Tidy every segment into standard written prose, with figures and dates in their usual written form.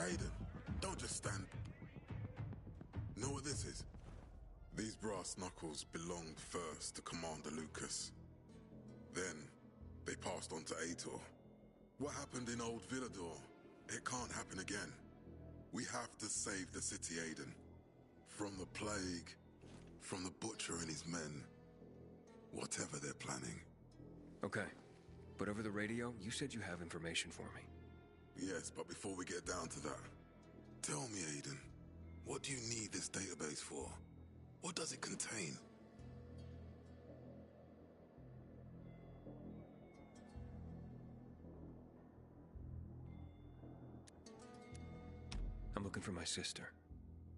Aiden, don't just stand. Know what this is? These brass knuckles belonged first to Commander Lucas. Then, they passed on to Aitor. What happened in Old Villador? It can't happen again. We have to save the city, Aiden. From the plague, from the Butcher and his men. Whatever they're planning. Okay. But over the radio, you said you have information for me. Yes, but before we get down to that, tell me, Aiden, what do you need this database for? What does it contain? I'm looking for my sister.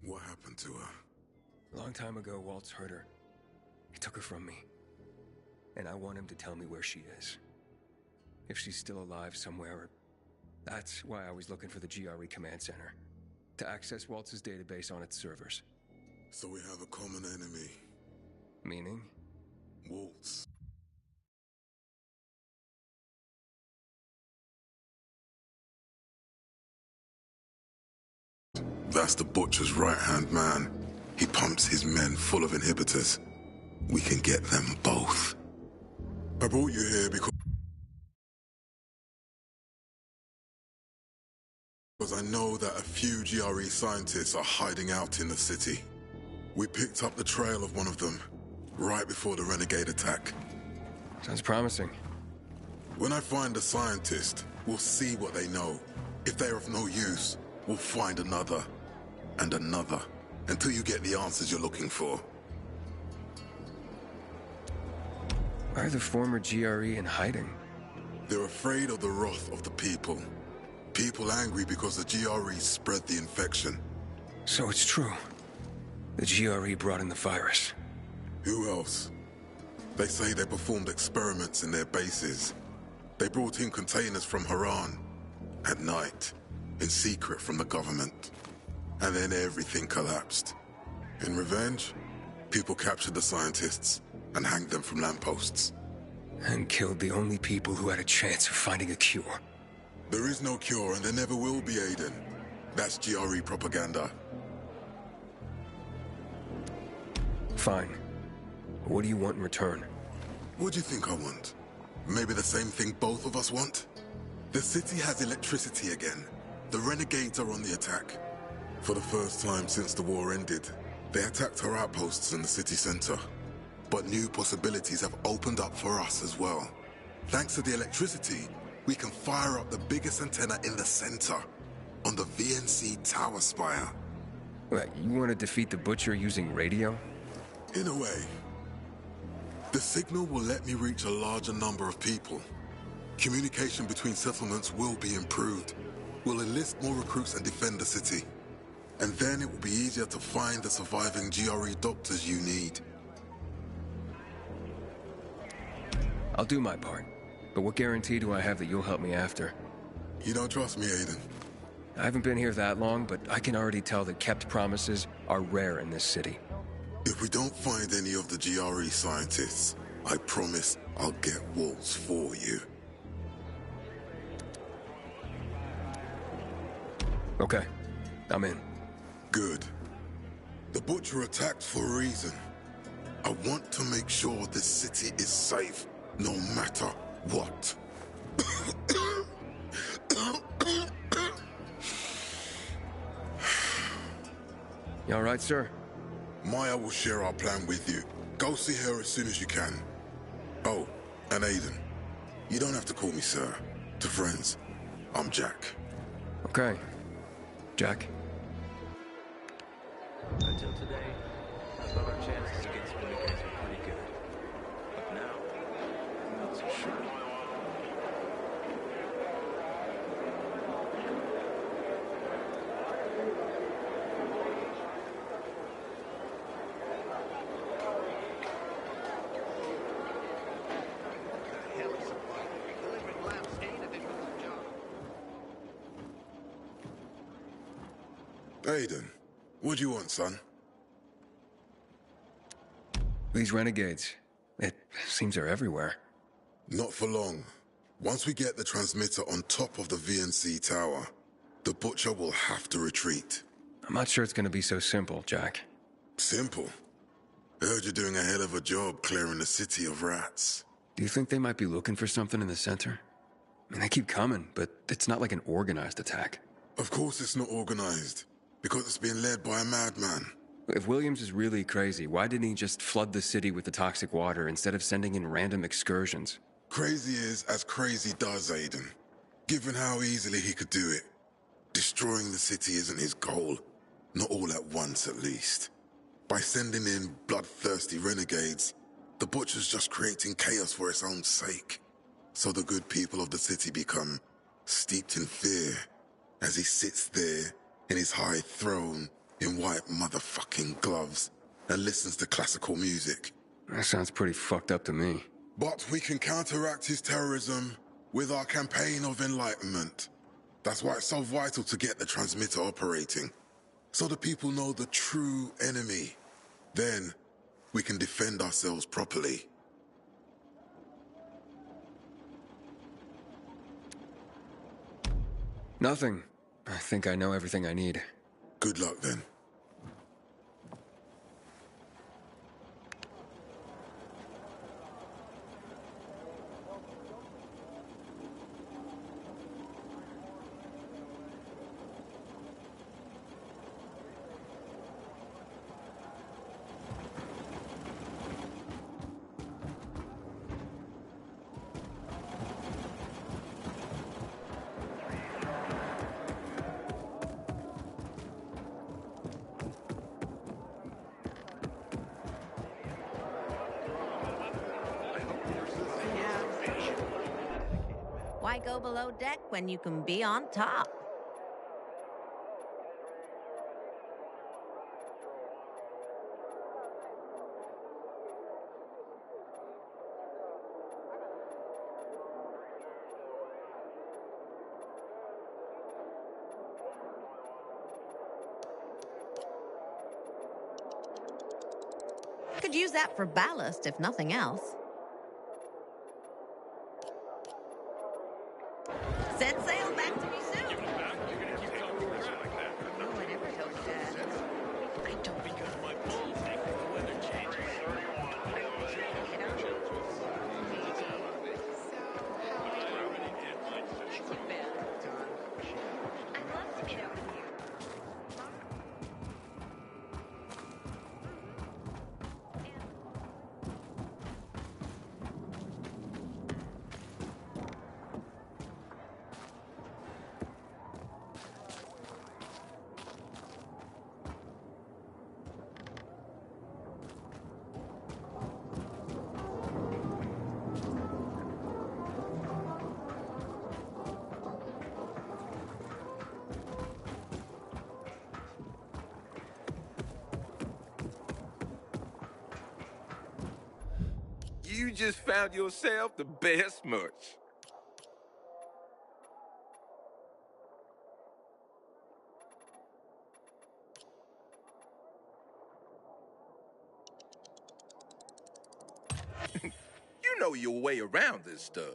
What happened to her? A long time ago, Waltz hurt her. He took her from me. And I want him to tell me where she is. If she's still alive somewhere. That's why I was looking for the GRE command center. To access Waltz's database on its servers. So we have a common enemy. Meaning? Waltz. That's the Butcher's right-hand man. He pumps his men full of inhibitors. We can get them both. I brought you here because I know that a few GRE scientists are hiding out in the city. We picked up the trail of one of them, right before the Renegade attack. Sounds promising. When I find a scientist, we'll see what they know. If they're of no use, we'll find another, and another, until you get the answers you're looking for. Why are the former GRE in hiding? They're afraid of the wrath of the people. People angry because the GRE spread the infection. So it's true. The GRE brought in the virus. Who else? They say they performed experiments in their bases. They brought in containers from Haran. At night. In secret from the government. And then everything collapsed. In revenge, people captured the scientists and hanged them from lampposts. And killed the only people who had a chance of finding a cure. There is no cure and there never will be, Aiden. That's GRE propaganda. Fine. What do you want in return? What do you think I want? Maybe the same thing both of us want? The city has electricity again. The Renegades are on the attack. For the first time since the war ended, they attacked our outposts in the city center. But new possibilities have opened up for us as well. Thanks to the electricity, we can fire up the biggest antenna in the center, on the VNC tower spire. What, you want to defeat the Butcher using radio? In a way. The signal will let me reach a larger number of people. Communication between settlements will be improved. We'll enlist more recruits and defend the city. And then it will be easier to find the surviving GRE doctors you need. I'll do my part. But what guarantee do I have that you'll help me after? You don't trust me, Aiden? I haven't been here that long, but I can already tell that kept promises are rare in this city. If we don't find any of the GRE scientists, I promise I'll get Waltz for you. Okay, I'm in. Good. The Butcher attacked for a reason. I want to make sure this city is safe, no matter what? You all right, sir? Maya will share our plan with you. Go see her as soon as you can. Oh, and Aiden. You don't have to call me sir. To friends, I'm Jack. Okay. Jack. Until today, I thought our chances against the bad guys were pretty good. But now, I'm not so sure. Aiden, what do you want, son? These renegades. It seems they're everywhere. Not for long. Once we get the transmitter on top of the VNC tower, The Butcher will have to retreat. I'm not sure it's gonna be so simple, Jack. Simple. I heard you're doing a hell of a job clearing the city of rats. Do you think they might be looking for something in the center? I mean, they keep coming, but it's not like an organized attack. Of course it's not organized, because it's being led by a madman. If Williams is really crazy, why didn't he just flood the city with the toxic water instead of sending in random excursions? Crazy is as crazy does, Aiden. Given how easily he could do it. Destroying the city isn't his goal. Not all at once, at least. By sending in bloodthirsty renegades, the Butcher's just creating chaos for its own sake. So the good people of the city become steeped in fear as he sits there in his high throne in white motherfucking gloves and listens to classical music. That sounds pretty fucked up to me. But we can counteract his terrorism with our campaign of enlightenment. That's why it's so vital to get the transmitter operating, so the people know the true enemy. Then, we can defend ourselves properly. Nothing. I think I know everything I need. Good luck, then. Why go below deck when you can be on top? Could use that for ballast, if nothing else. Set sail back to me soon. No, I never told you that. I don't. Because my balls think the weather changes. You just found yourself the best merch. You know your way around this stuff.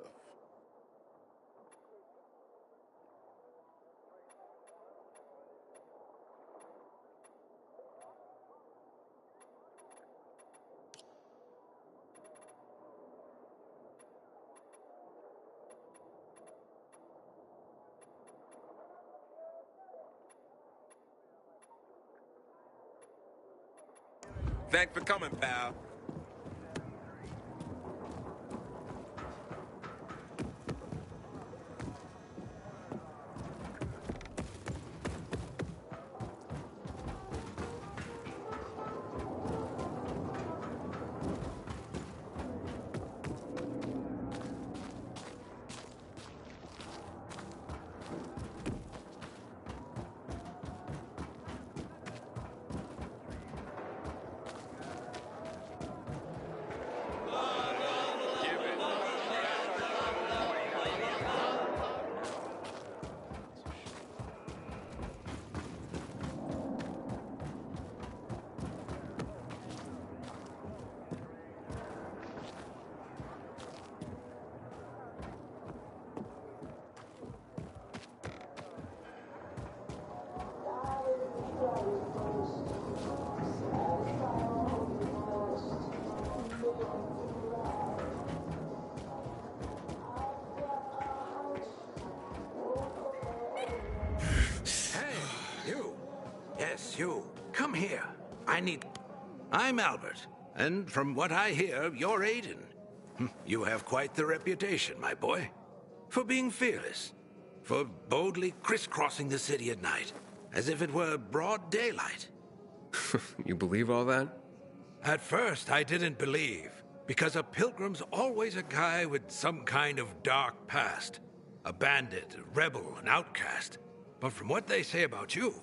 Thanks for coming, pal. I'm Albert, and from what I hear, you're Aiden. You have quite the reputation, my boy. For being fearless. For boldly crisscrossing the city at night, as if it were broad daylight. You believe all that? At first, I didn't believe, because a pilgrim's always a guy with some kind of dark past. A bandit, a rebel, an outcast. But from what they say about you...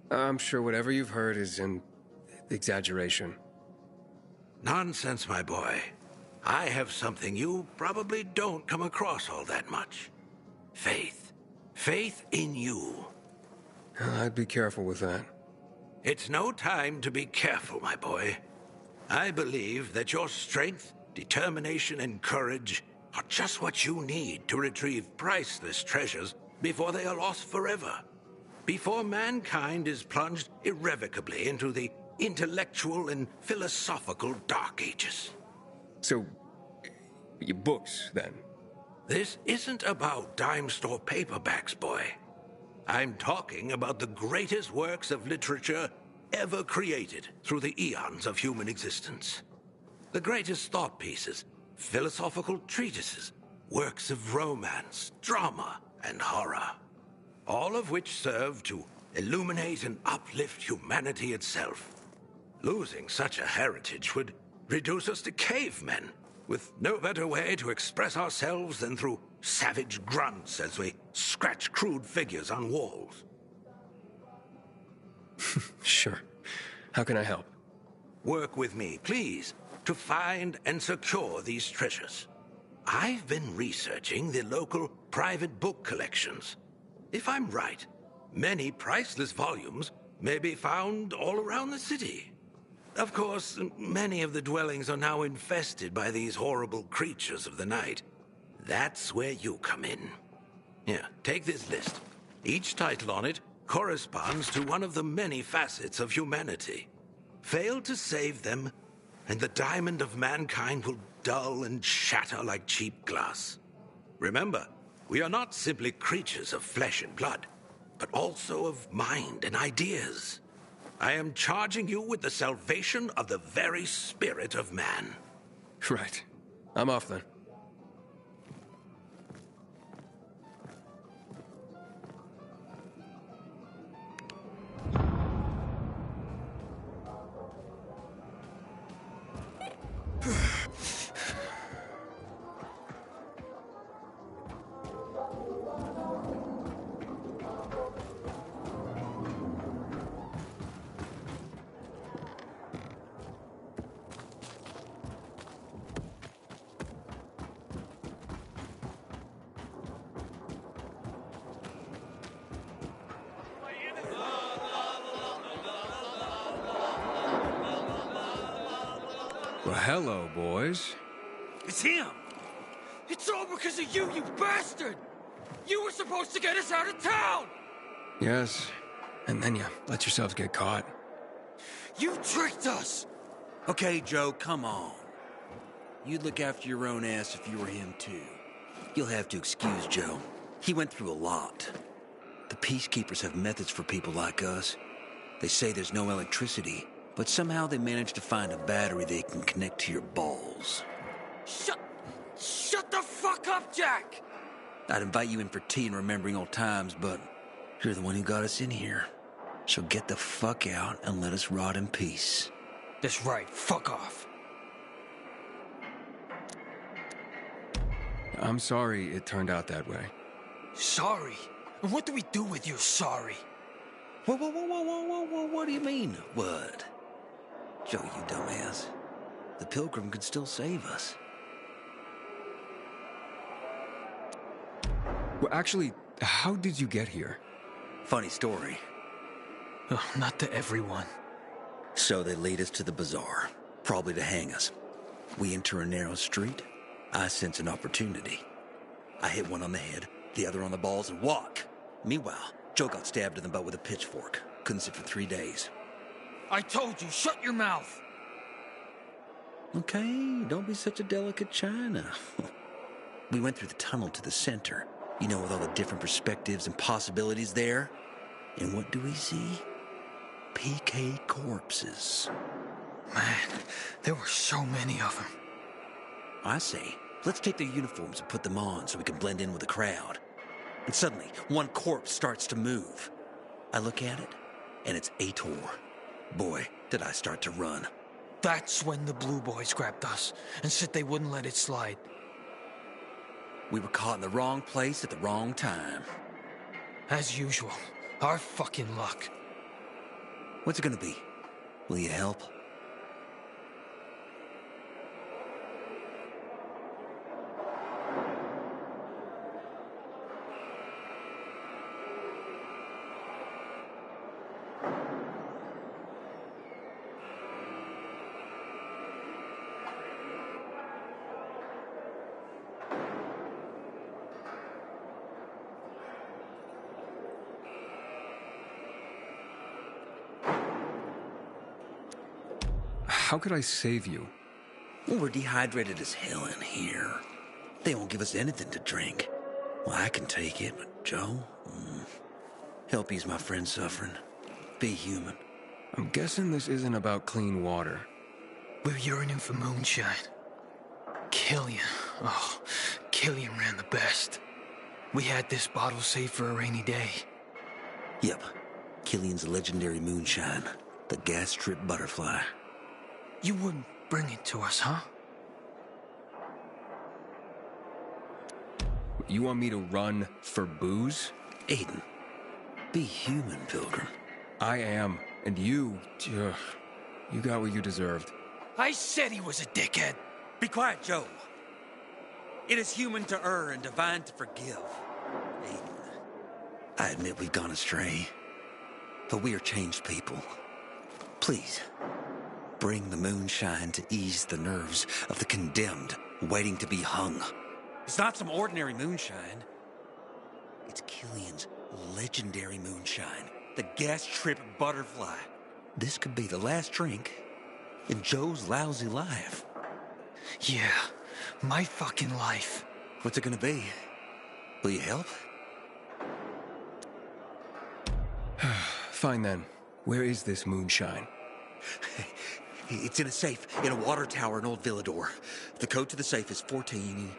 I'm sure whatever you've heard is an exaggeration. Nonsense, my boy. I have something you probably don't come across all that much. Faith. Faith in you. I'd be careful with that. It's no time to be careful, my boy. I believe that your strength, determination, and courage are just what you need to retrieve priceless treasures before they are lost forever. Before mankind is plunged irrevocably into the intellectual and philosophical Dark Ages. So, your books, then? This isn't about dime store paperbacks, boy. I'm talking about the greatest works of literature ever created through the eons of human existence. The greatest thought pieces, philosophical treatises, works of romance, drama, and horror. All of which serve to illuminate and uplift humanity itself. Losing such a heritage would reduce us to cavemen, with no better way to express ourselves than through savage grunts as we scratch crude figures on walls. Sure. How can I help? Work with me, please, to find and secure these treasures. I've been researching the local private book collections. If I'm right, many priceless volumes may be found all around the city. Of course, many of the dwellings are now infested by these horrible creatures of the night. That's where you come in. Here, take this list. Each title on it corresponds to one of the many facets of humanity. Fail to save them, and the diamond of mankind will dull and shatter like cheap glass. Remember, we are not simply creatures of flesh and blood, but also of mind and ideas. I am charging you with the salvation of the very spirit of man. Right. I'm off then. Well, hello, boys. It's him! It's all because of you, you bastard! You were supposed to get us out of town! Yes, and then you let yourselves get caught. You tricked us! Okay, Joe, come on. You'd look after your own ass if you were him, too. You'll have to excuse Joe. He went through a lot. The Peacekeepers have methods for people like us. They say there's no electricity, but somehow they managed to find a battery they can connect to your balls. Shut the fuck up, Jack! I'd invite you in for tea and remembering old times, but you're the one who got us in here. So get the fuck out and let us rot in peace. That's right, fuck off. I'm sorry it turned out that way. Sorry? And what do we do with your sorry? Whoa, what do you mean, what? Joe, you dumbass. The Pilgrim could still save us. Well, actually, how did you get here? Funny story. Oh, not to everyone. So they lead us to the bazaar, probably to hang us. We enter a narrow street. I sense an opportunity. I hit one on the head, the other on the balls, and walk. Meanwhile, Joe got stabbed in the butt with a pitchfork. Couldn't sit for 3 days. I told you, shut your mouth! Okay, don't be such a delicate china. We went through the tunnel to the center, you know, with all the different perspectives and possibilities there. And what do we see? PK corpses. Man, there were so many of them. I say, let's take their uniforms and put them on so we can blend in with the crowd. And suddenly, one corpse starts to move. I look at it, and it's Aitor. Boy, did I start to run. That's when the Blue Boys grabbed us and said they wouldn't let it slide. We were caught in the wrong place at the wrong time. As usual, our fucking luck. What's it gonna be? Will you help? How could I save you? Well, we're dehydrated as hell in here. They won't give us anything to drink. Well, I can take it, but Joe? Help ease my friend suffering. Be human. I'm guessing this isn't about clean water. We're yearning for moonshine. Killian. Oh, Killian ran the best. We had this bottle saved for a rainy day. Yep. Killian's legendary moonshine. The gas trip butterfly. You wouldn't bring it to us, huh? You want me to run for booze? Aiden, be human, Pilgrim. I am. And you got what you deserved. I said he was a dickhead. Be quiet, Joe. It is human to err and divine to forgive. Aiden, I admit we've gone astray. But we are changed people. Please, bring the moonshine to ease the nerves of the condemned waiting to be hung. It's not some ordinary moonshine. It's Killian's legendary moonshine, the gas trip butterfly. This could be the last drink in Joe's lousy life. Yeah, my fucking life. What's it gonna be? Will you help? Fine then. Where is this moonshine? It's in a safe, in a water tower in Old Villador. The code to the safe is 14...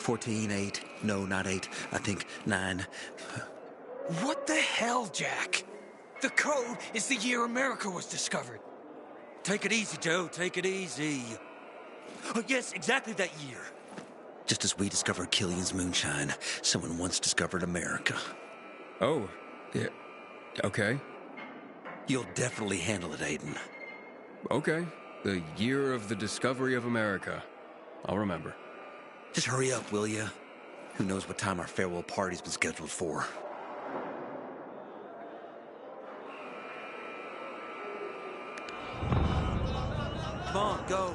8. No, not 8. I think 9. What the hell, Jack? The code is the year America was discovered. Take it easy, Joe. Take it easy. Oh, yes, exactly that year. Just as we discovered Killian's moonshine, someone once discovered America. Oh, yeah. Okay. You'll definitely handle it, Aiden. Okay. The year of the discovery of America. I'll remember. Just hurry up, will ya? Who knows what time our farewell party's been scheduled for. Come on, go.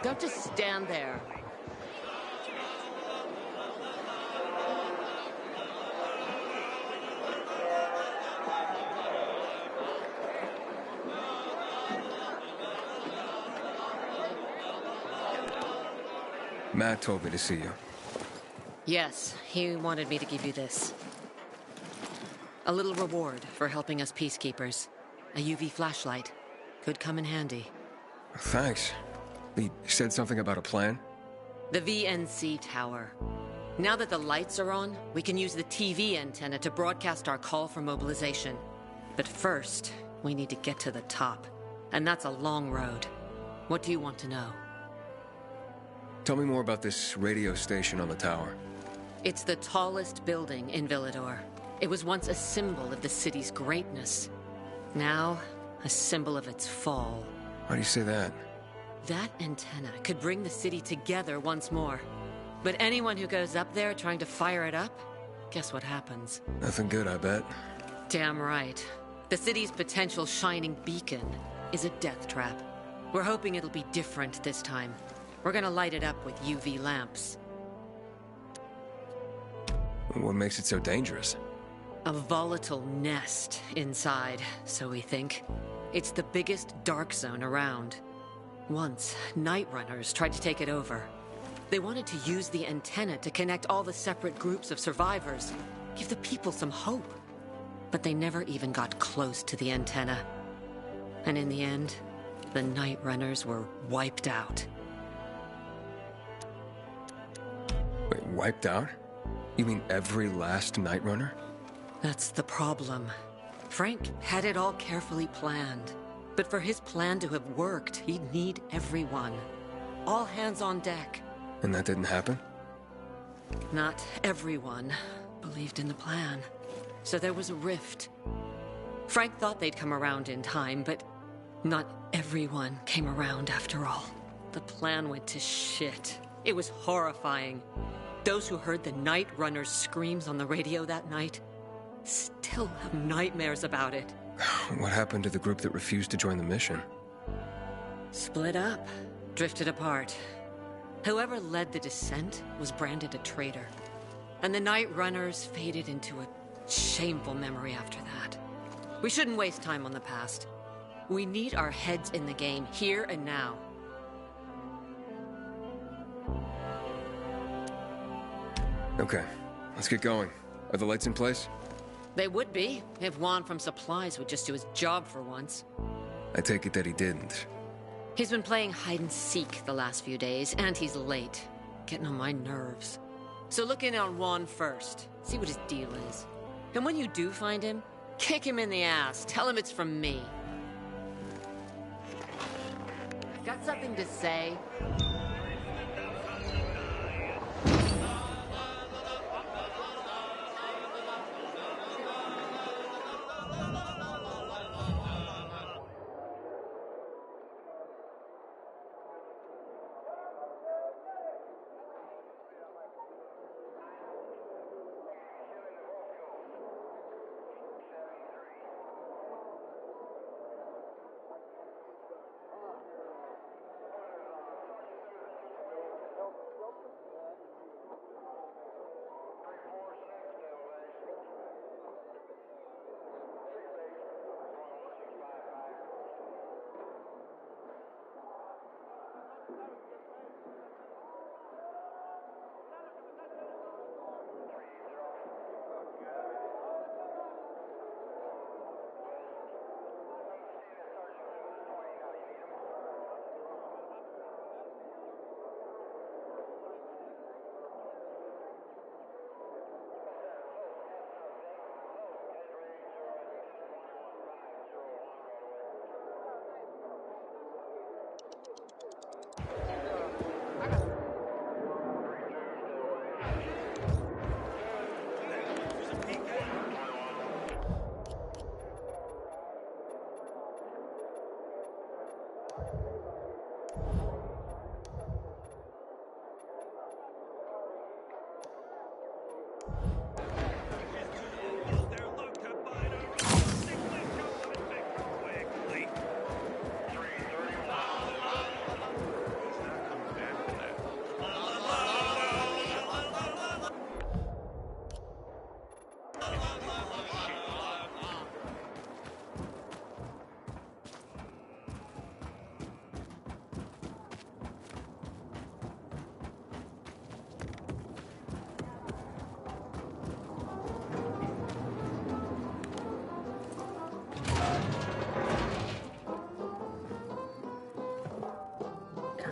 Don't just stand there. Matt told me to see you. Yes, he wanted me to give you this. A little reward for helping us peacekeepers. A UV flashlight. Could come in handy. Thanks. He said something about a plan? The VNC Tower. Now that the lights are on, we can use the TV antenna to broadcast our call for mobilization. But first, we need to get to the top. And that's a long road. What do you want to know? Tell me more about this radio station on the tower. It's the tallest building in Villador. It was once a symbol of the city's greatness. Now, a symbol of its fall. Why do you say that? That antenna could bring the city together once more. But anyone who goes up there trying to fire it up, guess what happens? Nothing good, I bet. Damn right. The city's potential shining beacon is a death trap. We're hoping it'll be different this time. We're gonna light it up with UV lamps. What makes it so dangerous? A volatile nest inside, so we think. It's the biggest dark zone around. Once, Night Runners tried to take it over. They wanted to use the antenna to connect all the separate groups of survivors, give the people some hope. But they never even got close to the antenna. And in the end, the Night Runners were wiped out. Wait, wiped out? You mean every last Night Runner? That's the problem. Frank had it all carefully planned. But for his plan to have worked, he'd need everyone. All hands on deck. And that didn't happen? Not everyone believed in the plan. So there was a rift. Frank thought they'd come around in time, but not everyone came around after all. The plan went to shit. It was horrifying. Those who heard the Night Runner's screams on the radio that night still have nightmares about it. What happened to the group that refused to join the mission? Split up. Drifted apart. Whoever led the descent was branded a traitor. And the Night Runners faded into a shameful memory after that. We shouldn't waste time on the past. We need our heads in the game, here and now. Okay, let's get going. Are the lights in place? They would be, if Juan from Supplies would just do his job for once. I take it that he didn't. He's been playing hide-and-seek the last few days, and he's late. Getting on my nerves. So look in on Juan first. See what his deal is. And when you do find him, kick him in the ass. Tell him it's from me. Got something to say?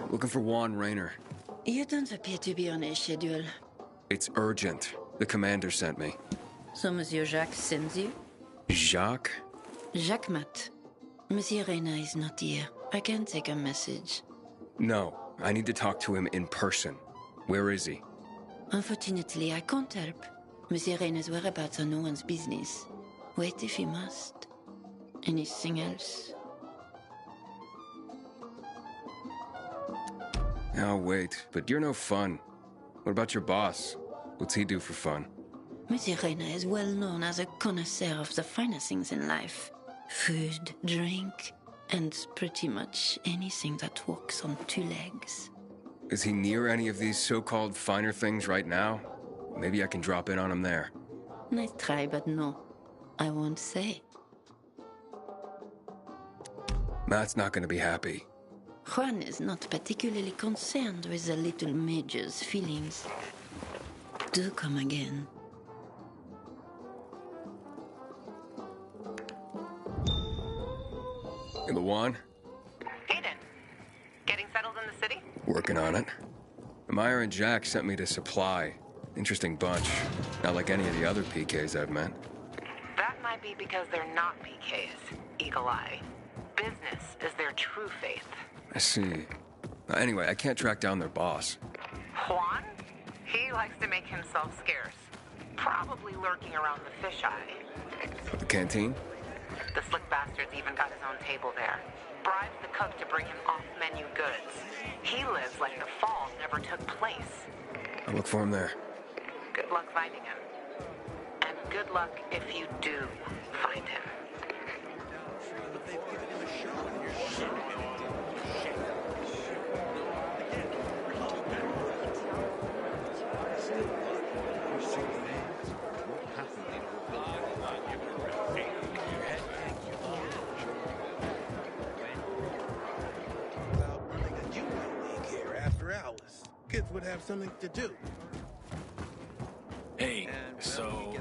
Looking for Juan Raynor. You don't appear to be on a schedule. It's urgent. The commander sent me. So Monsieur Jacques sends you? Jacques? Jacques Mat. Monsieur Reyna is not here. I can take a message. No, I need to talk to him in person. Where is he? Unfortunately, I can't help. Monsieur Reyna's whereabouts are no one's business. Wait if you must. Anything else? I'll wait, but you're no fun. What about your boss? What's he do for fun? Monsieur Reyna is well known as a connoisseur of the finer things in life. Food, drink, and pretty much anything that walks on two legs. Is he near any of these so-called finer things right now? Maybe I can drop in on him there. Nice try, but no. I won't say. Matt's not gonna be happy. Juan is not particularly concerned with the little major's feelings. Do come again. In the Juan? Aiden, getting settled in the city? Working on it. Meyer and Jack sent me to Supply. Interesting bunch. Not like any of the other PKs I've met. That might be because they're not PKs, Eagle Eye. Business is their true faith. I see. Anyway, I can't track down their boss. Juan? He likes to make himself scarce. Probably lurking around the fisheye. The canteen? The slick bastard's even got his own table there. Bribes the cook to bring him off-menu goods. He lives like the fall never took place. I'll look for him there. Good luck finding him. And good luck if you do find him. Kids would have something to do. Hey, so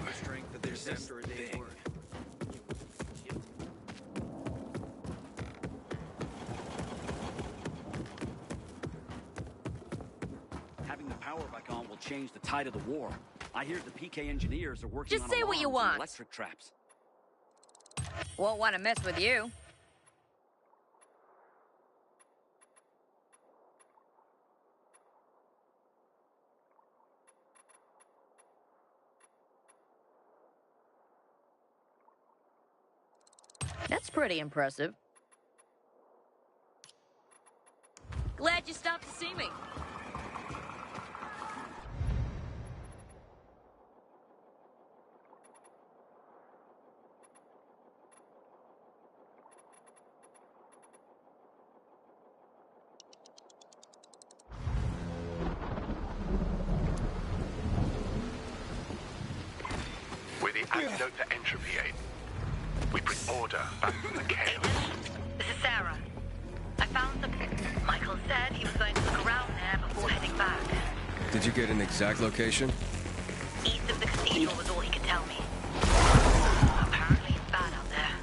there's this thing. Having the power back on will change the tide of the war. I hear the PK engineers are working Just on say what you alarms and want. electric traps. Won't want to mess with you. That's pretty impressive. Glad you stopped to see me. We're the antidote to entropy, Aiden. We bring order back from the chaos. This is Sarah. I found the... Michael said he was going to look around there before heading back. Did you get an exact location? East of the cathedral was all he could tell me. Apparently it's bad out there.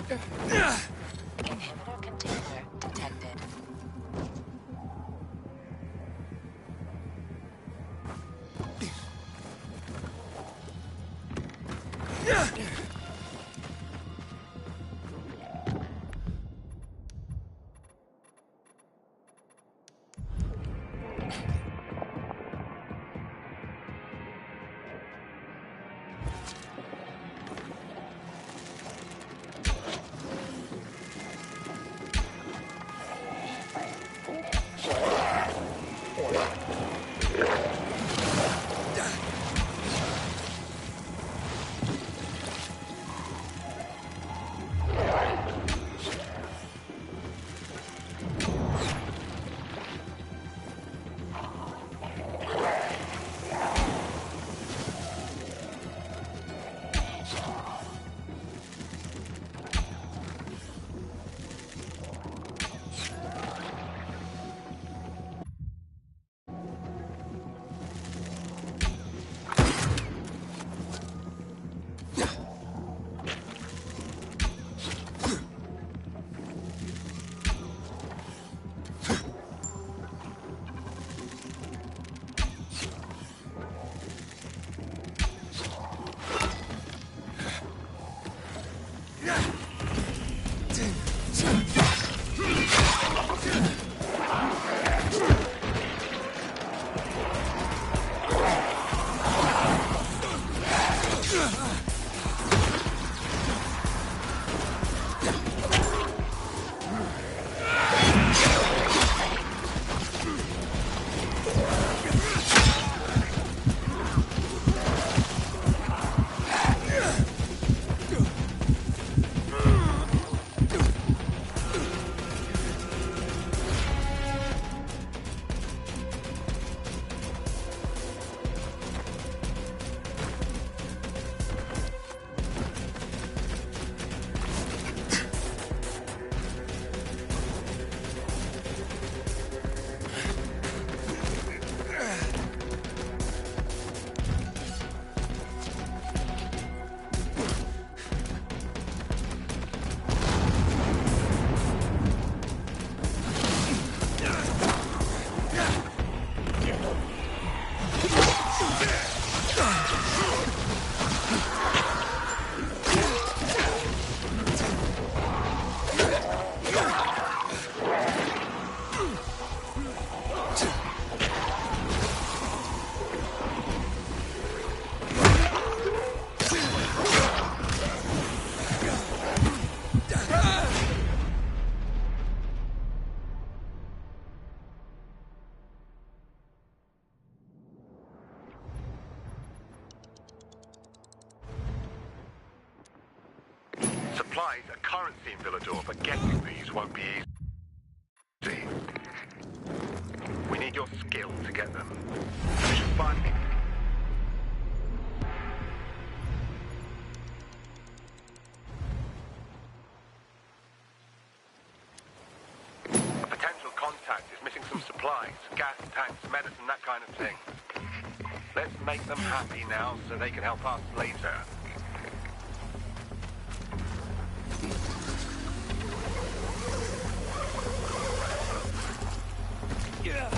Inhibitor container detected. Supplies are currency in Villador, but getting these won't be easy. We need your skill to get them. We should find me. A potential contact is missing some supplies, gas tanks, medicine, that kind of thing. Let's make them happy now so they can help us later. Yeah.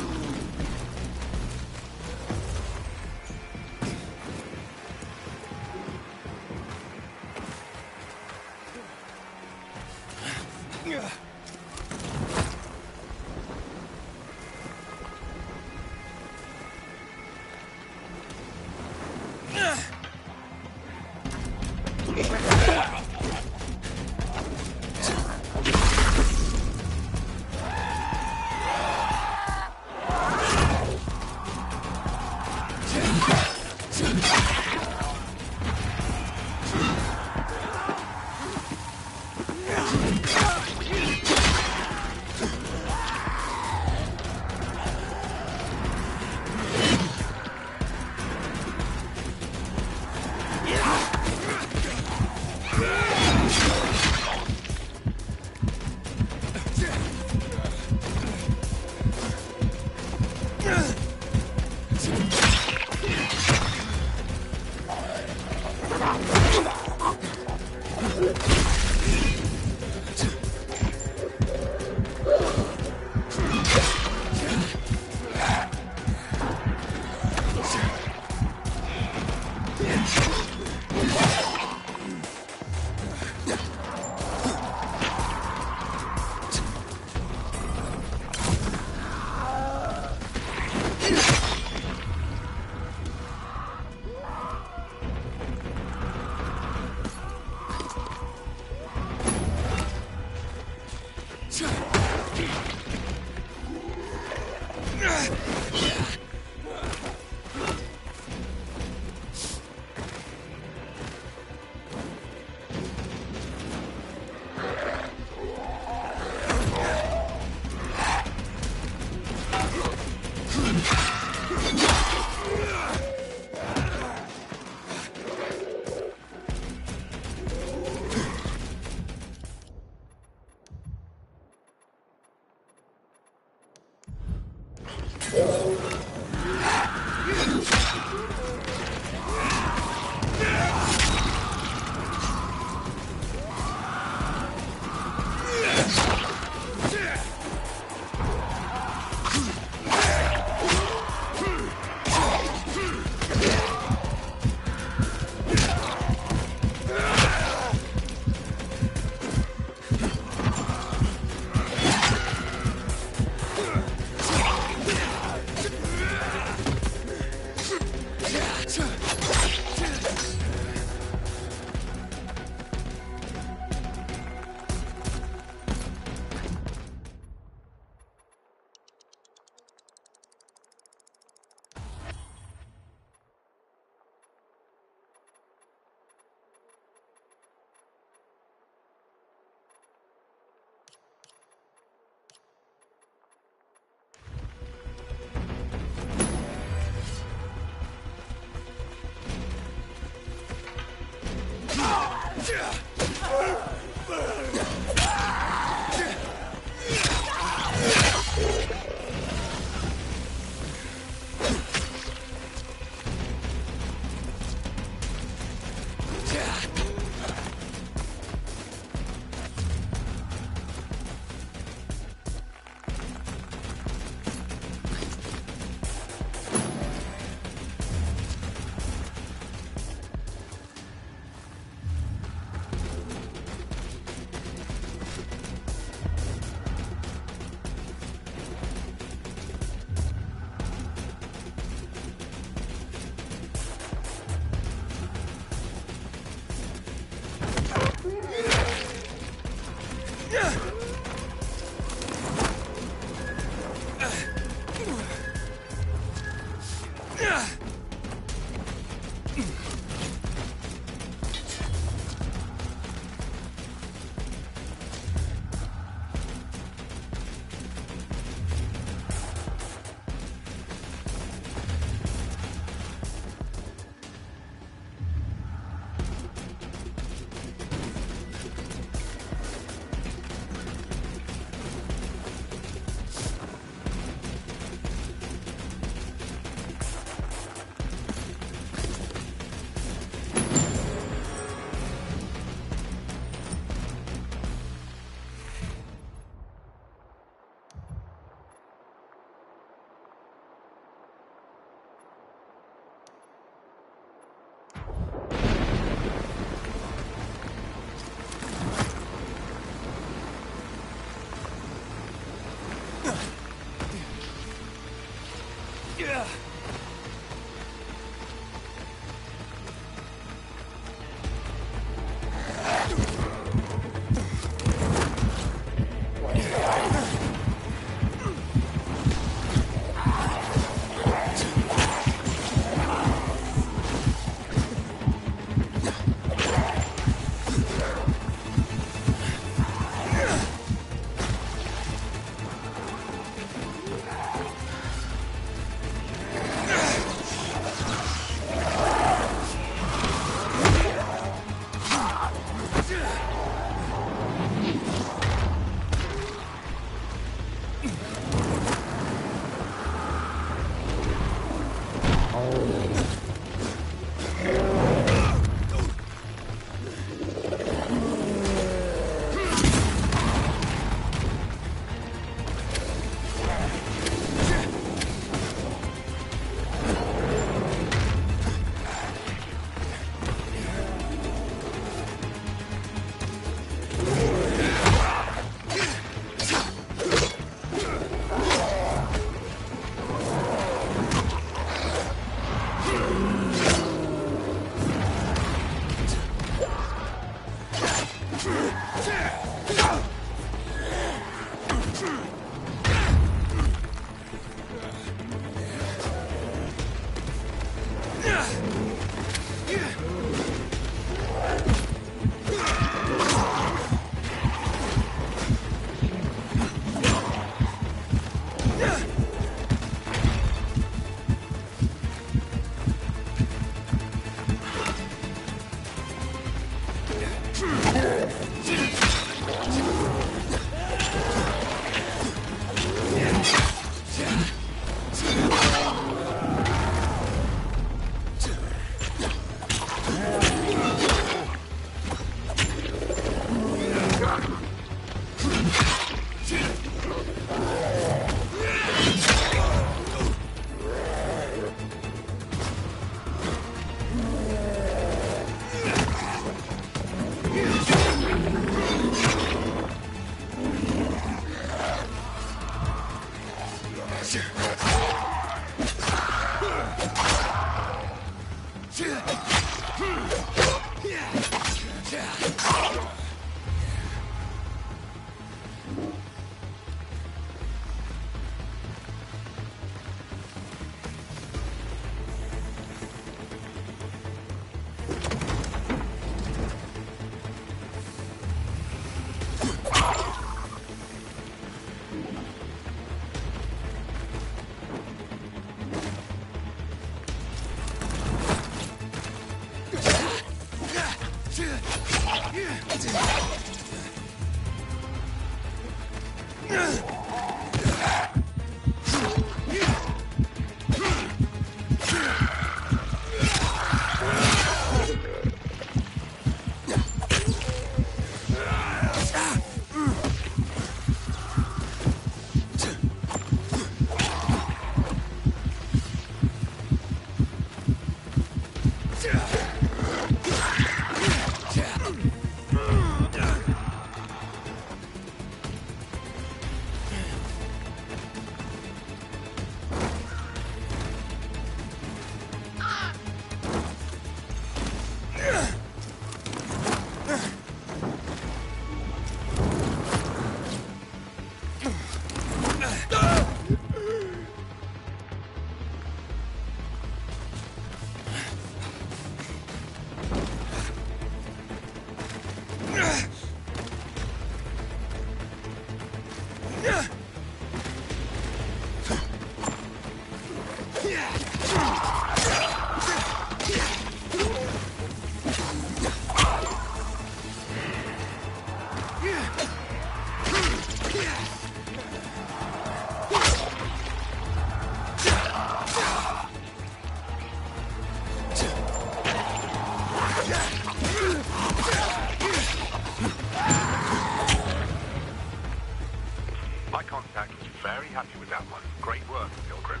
My contact was very happy with that one. Great work, Pilgrim.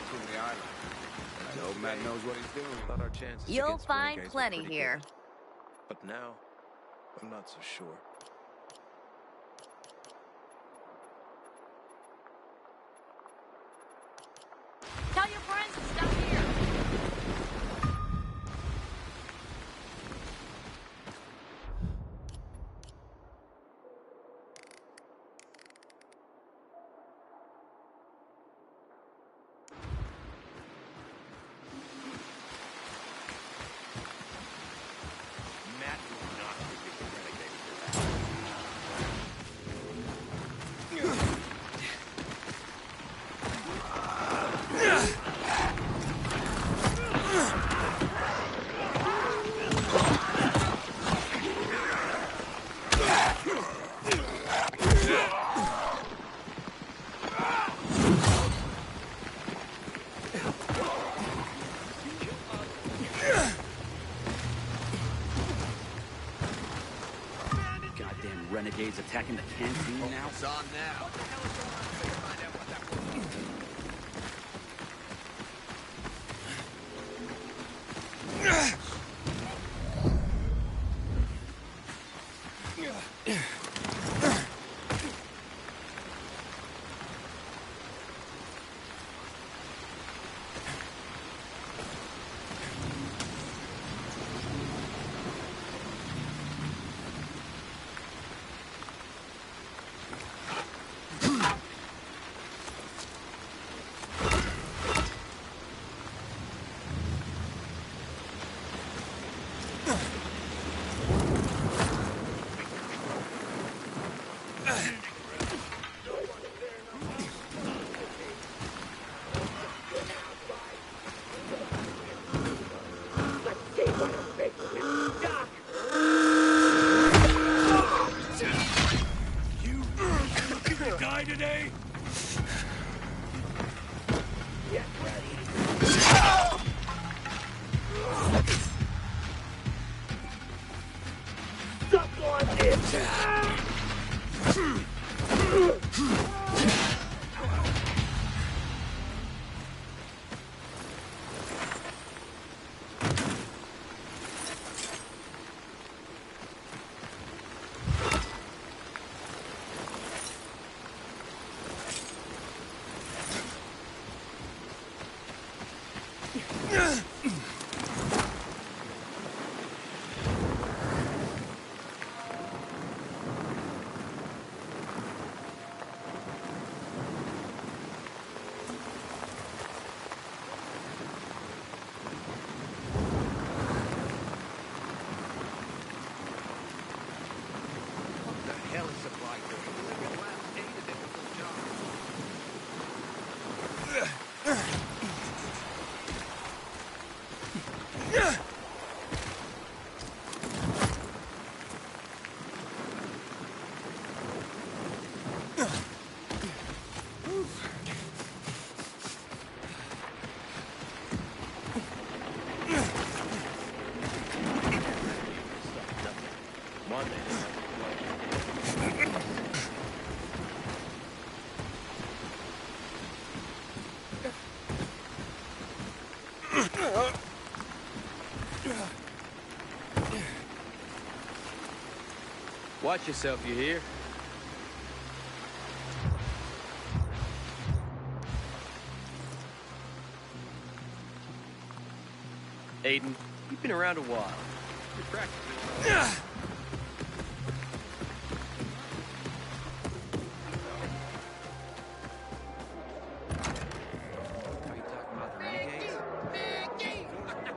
From the island. I hope Matt knows what he's doing. Thought our chances You'll against find renegades were plenty pretty here. good. But now, I'm not so sure. Tell your friends to stop here. Matt will not forgive the renegades for that. Goddamn renegades attacking the canteen now? It's on now. Watch yourself, you hear? Aiden, you've been around a while. You're practically...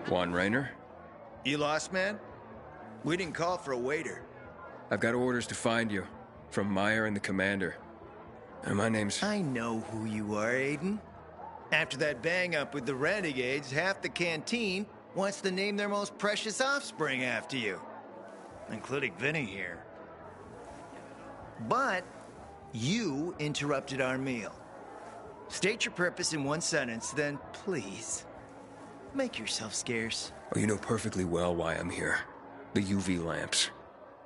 Juan Raynor? You lost, man? We didn't call for a waiter. I've got orders to find you. From Meyer and the commander. And my name's... I know who you are, Aiden. After that bang-up with the Renegades, half the canteen wants to name their most precious offspring after you. Including Vinny here. But you interrupted our meal. State your purpose in one sentence, then please, make yourself scarce. Oh, you know perfectly well why I'm here. The UV lamps.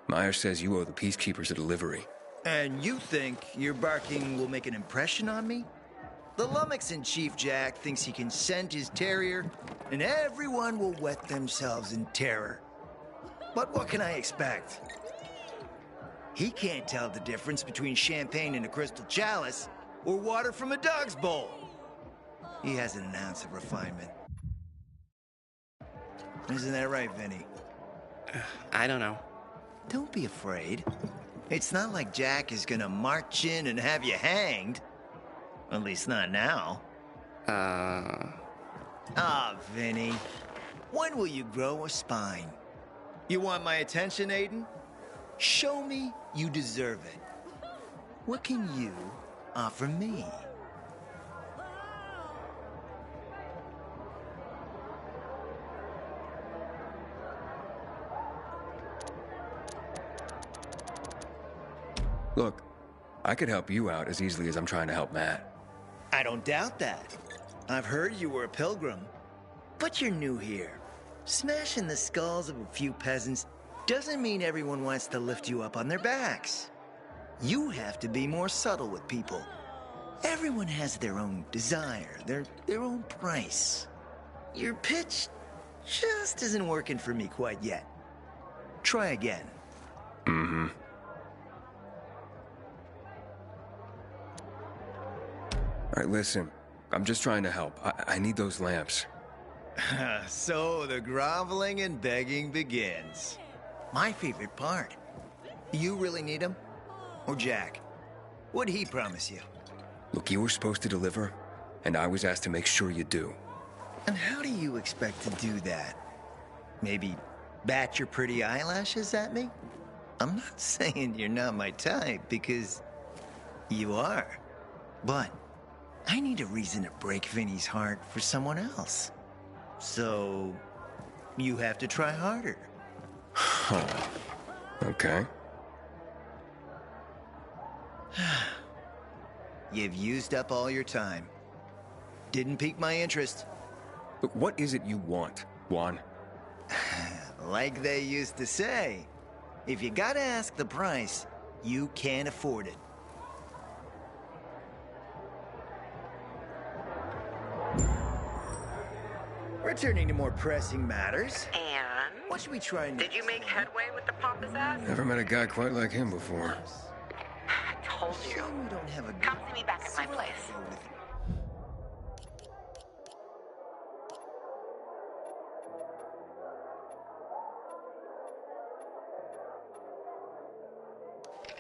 Meyer says you owe the Peacekeepers a delivery. And you think your barking will make an impression on me? The Lummox-in-Chief Jack thinks he can scent his terrier, and everyone will wet themselves in terror. But what can I expect? He can't tell the difference between champagne in a crystal chalice or water from a dog's bowl. He hasn't an ounce of refinement. Isn't that right, Vinny? I don't know. Don't be afraid. It's not like Jack is gonna march in and have you hanged. At least not now. Vinny. When will you grow a spine? You want my attention, Aiden? Show me you deserve it. What can you offer me? Look, I could help you out as easily as I'm trying to help Matt. I don't doubt that. I've heard you were a pilgrim. But you're new here. Smashing the skulls of a few peasants doesn't mean everyone wants to lift you up on their backs. You have to be more subtle with people. Everyone has their own desire, their own price. Your pitch just isn't working for me quite yet. Try again. Mm-hmm. All right, listen. I'm just trying to help. I need those lamps. So the groveling and begging begins. My favorite part. You really need him? Or Jack? What'd he promise you? Look, you were supposed to deliver, and I was asked to make sure you do. And how do you expect to do that? Maybe bat your pretty eyelashes at me? I'm not saying you're not my type, because you are. But I need a reason to break Vinny's heart for someone else. So, you have to try harder. Oh, okay. You've used up all your time. Didn't pique my interest. But what is it you want, Juan? Like they used to say, if you gotta ask the price, you can't afford it. Returning to more pressing matters. And? What should we try next? Did you make headway with the pompous ass? Never met a guy quite like him before. I told you. We don't have a Come see me back at my place.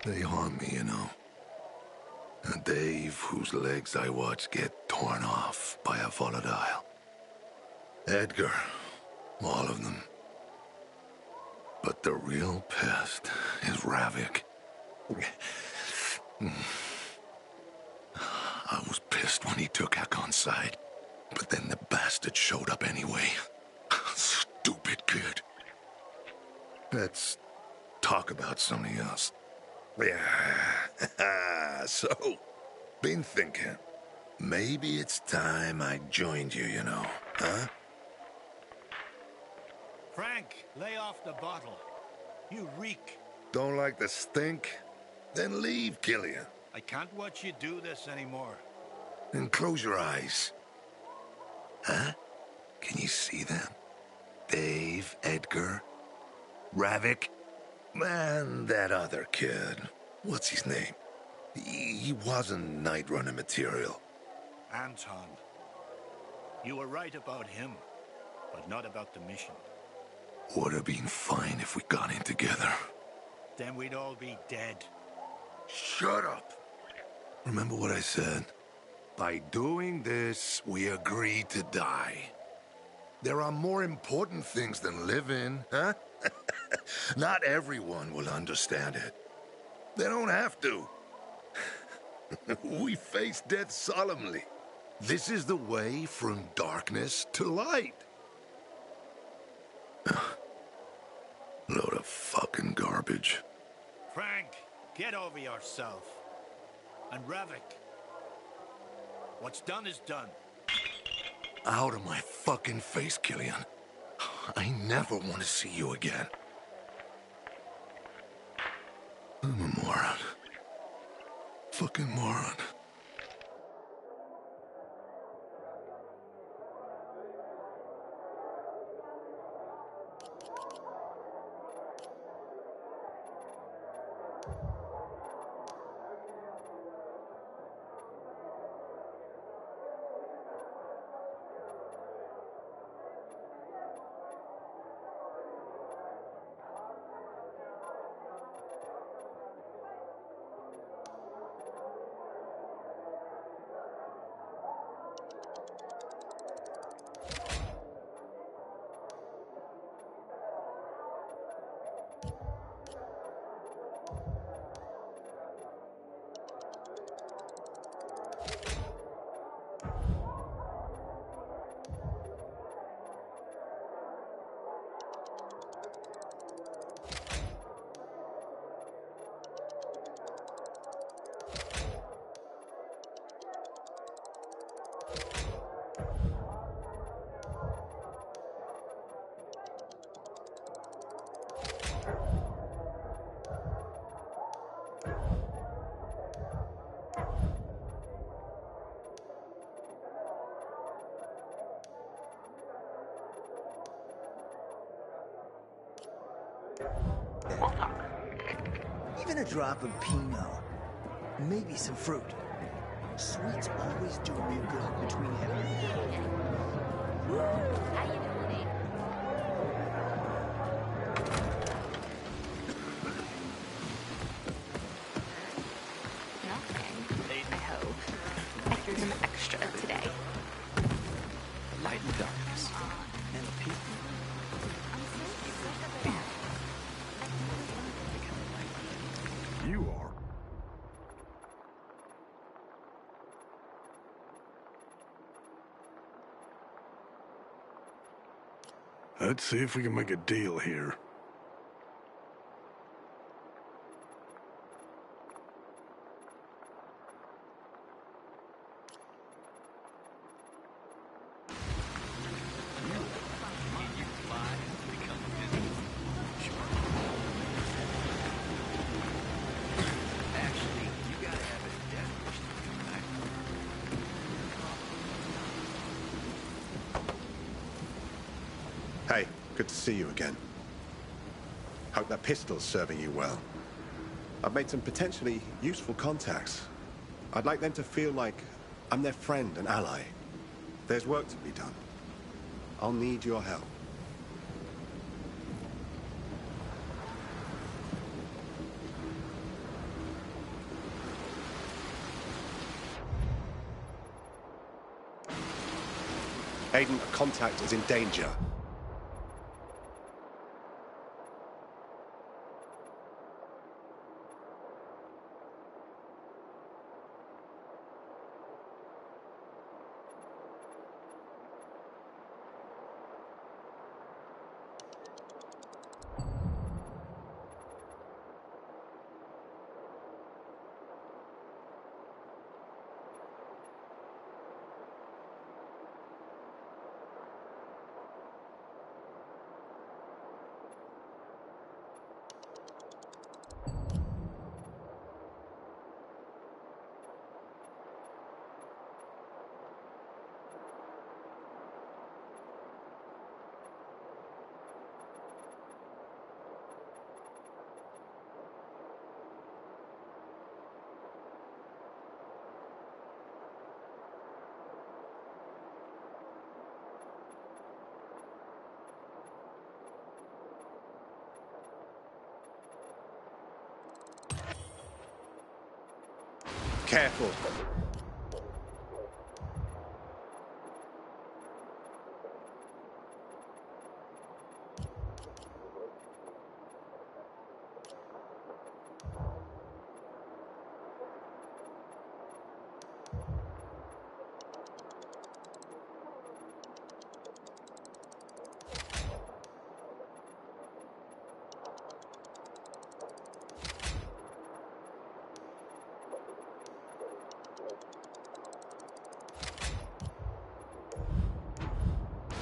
They harm me, you know. And Dave, whose legs I watch get torn off by a volatile. Edgar, all of them. But the real pest is Ravik. I was pissed when he took Akon's side, but then the bastard showed up anyway. Stupid kid. Let's talk about something else. Yeah, so, been thinking. Maybe it's time I joined you, you know, huh? Frank, lay off the bottle. You reek. Don't like the stink? Then leave, Killian. I can't watch you do this anymore. Then close your eyes. Huh? Can you see them? Dave, Edgar, Ravik, and that other kid. What's his name? He wasn't Night Runner material. Anton. You were right about him, but not about the mission. Would have been fine if we got in together. Then we'd all be dead. Shut up! Remember what I said? By doing this, we agree to die. There are more important things than living, huh? Not everyone will understand it. They don't have to. We face death solemnly. This is the way from darkness to light. Load of fucking garbage. Frank, get over yourself. And Ravik, what's done is done. Out of my fucking face, Killian. I never want to see you again. I'm a moron. Fucking moron. Even a drop of Pinot. Maybe some fruit. Sweets always do real good between heavy and How you doing, Aiden? Nothing. I hope. I threw some extra today. Light and darkness. And the people. You are. Let's see if we can make a deal here. Hey, good to see you again. Hope that pistol's serving you well. I've made some potentially useful contacts. I'd like them to feel like I'm their friend and ally. There's work to be done. I'll need your help. Aiden, a contact is in danger. careful.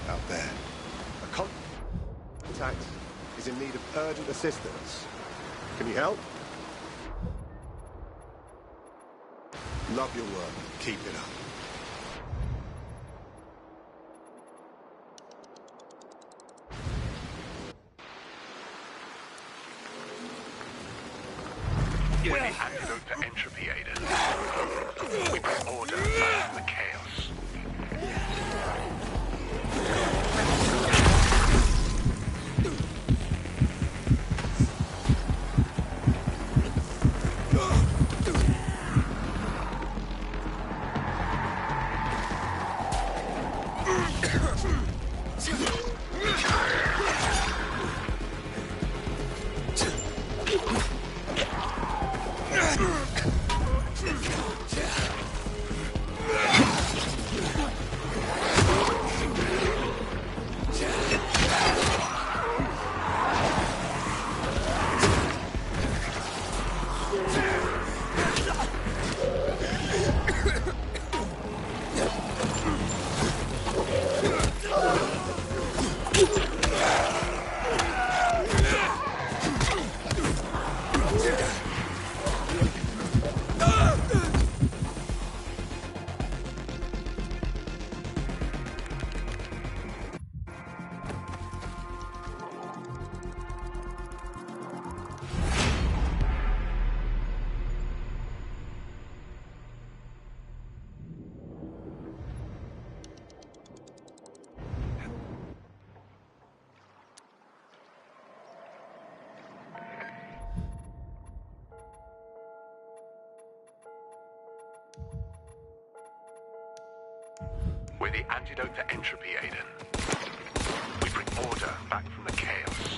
Out there. A contact is in need of urgent assistance. Can you help? Love your work. Keep it up. We're the antidote to entropy, Aiden. We bring order back from the chaos. We're the antidote to entropy, Aiden. We bring order back from the chaos.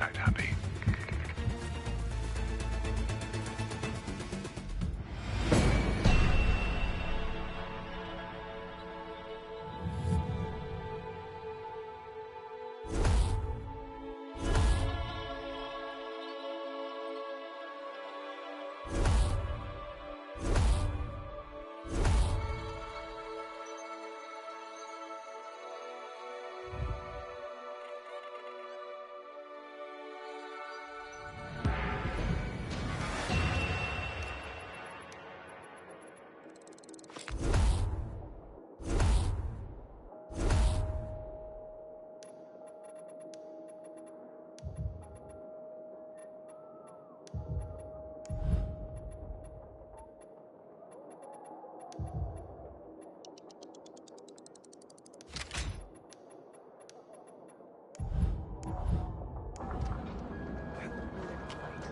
Act happy.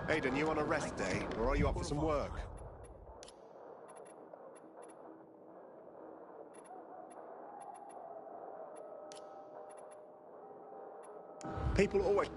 Aiden, you on a rest day, or are you up for some work? People always...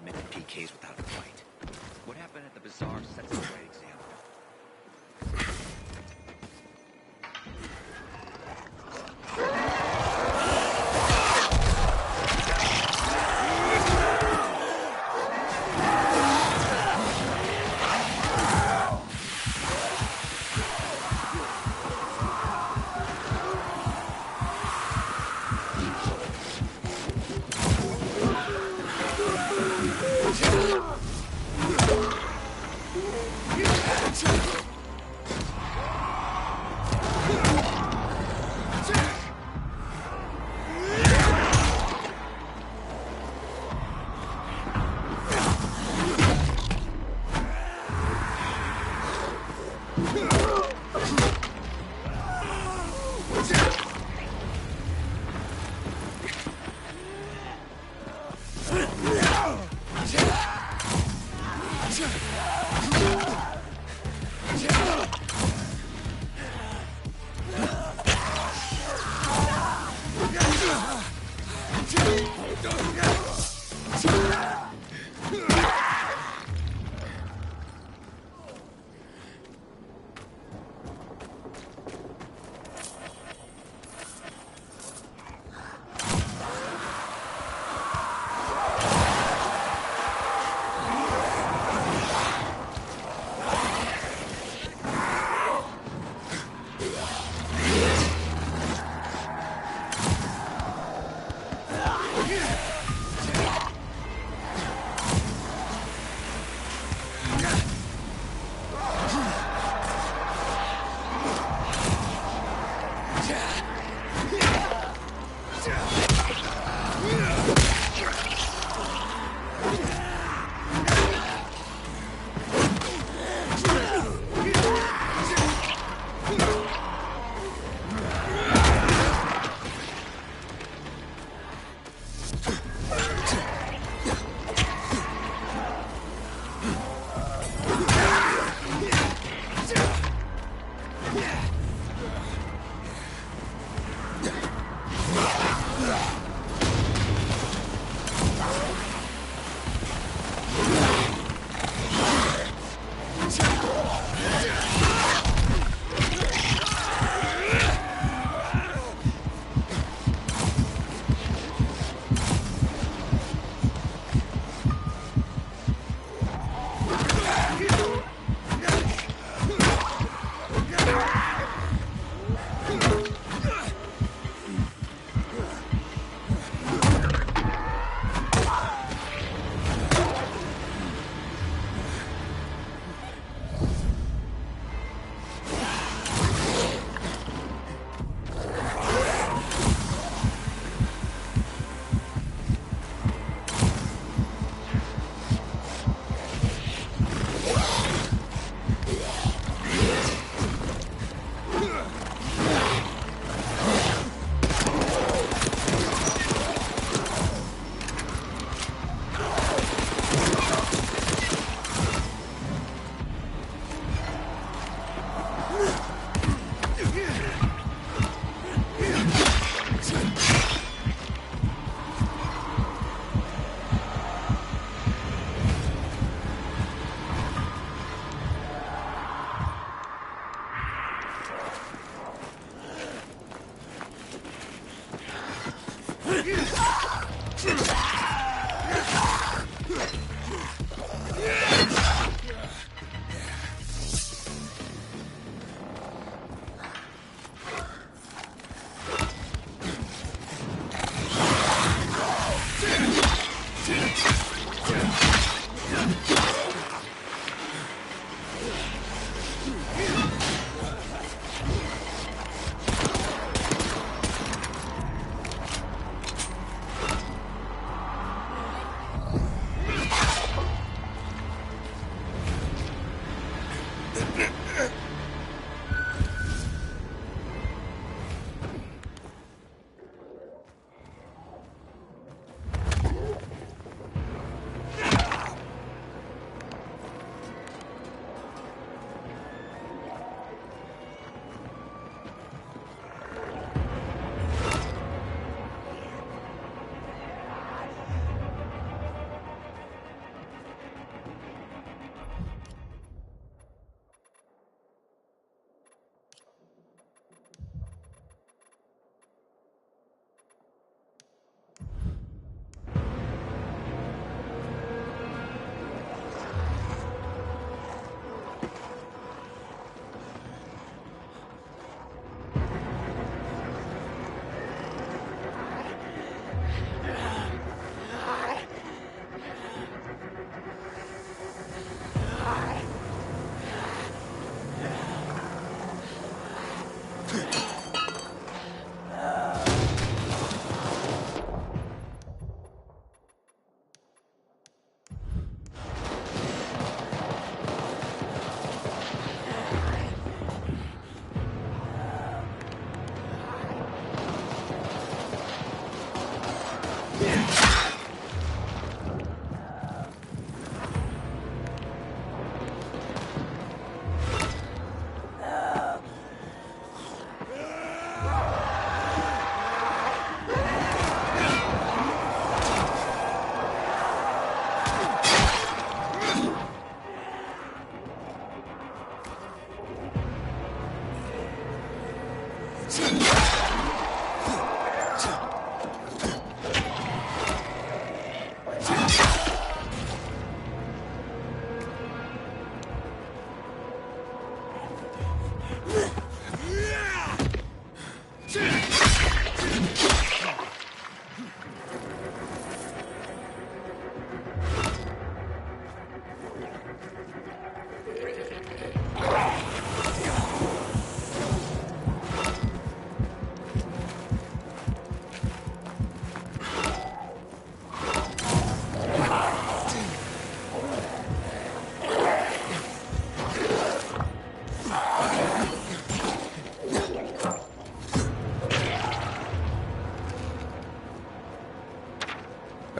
many PKs without a fight. What happened at the bazaar sets the right example.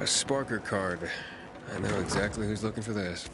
A Sparker card. I know exactly who's looking for this.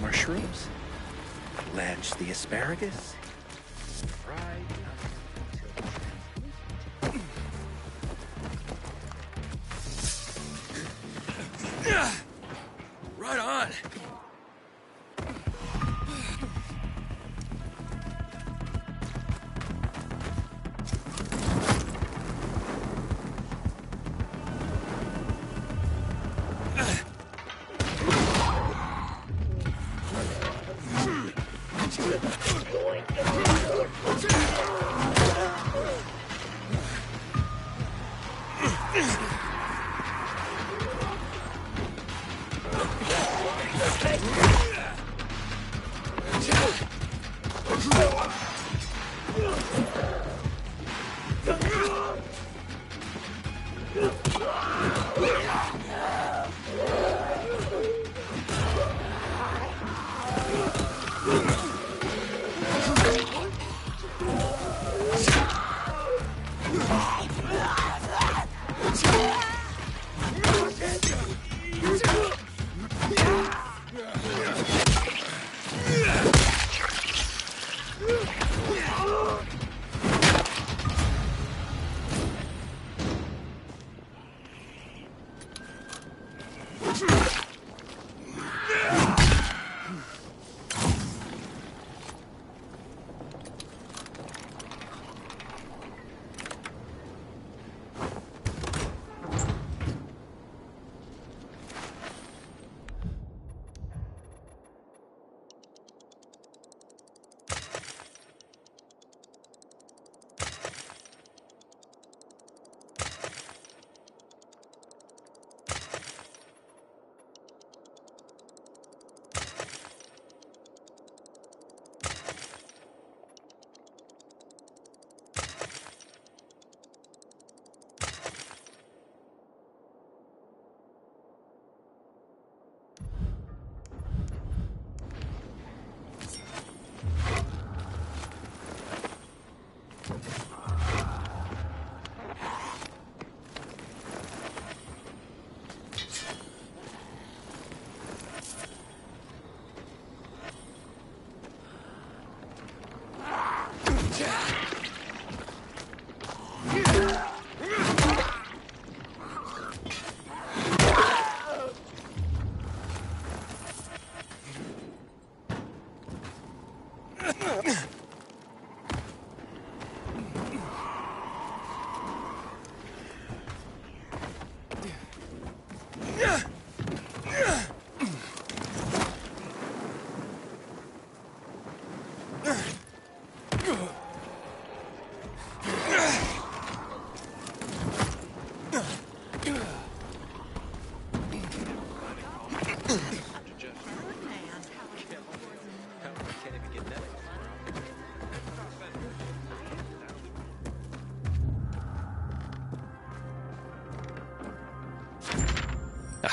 Mushrooms, blanch the asparagus, fry. Right on.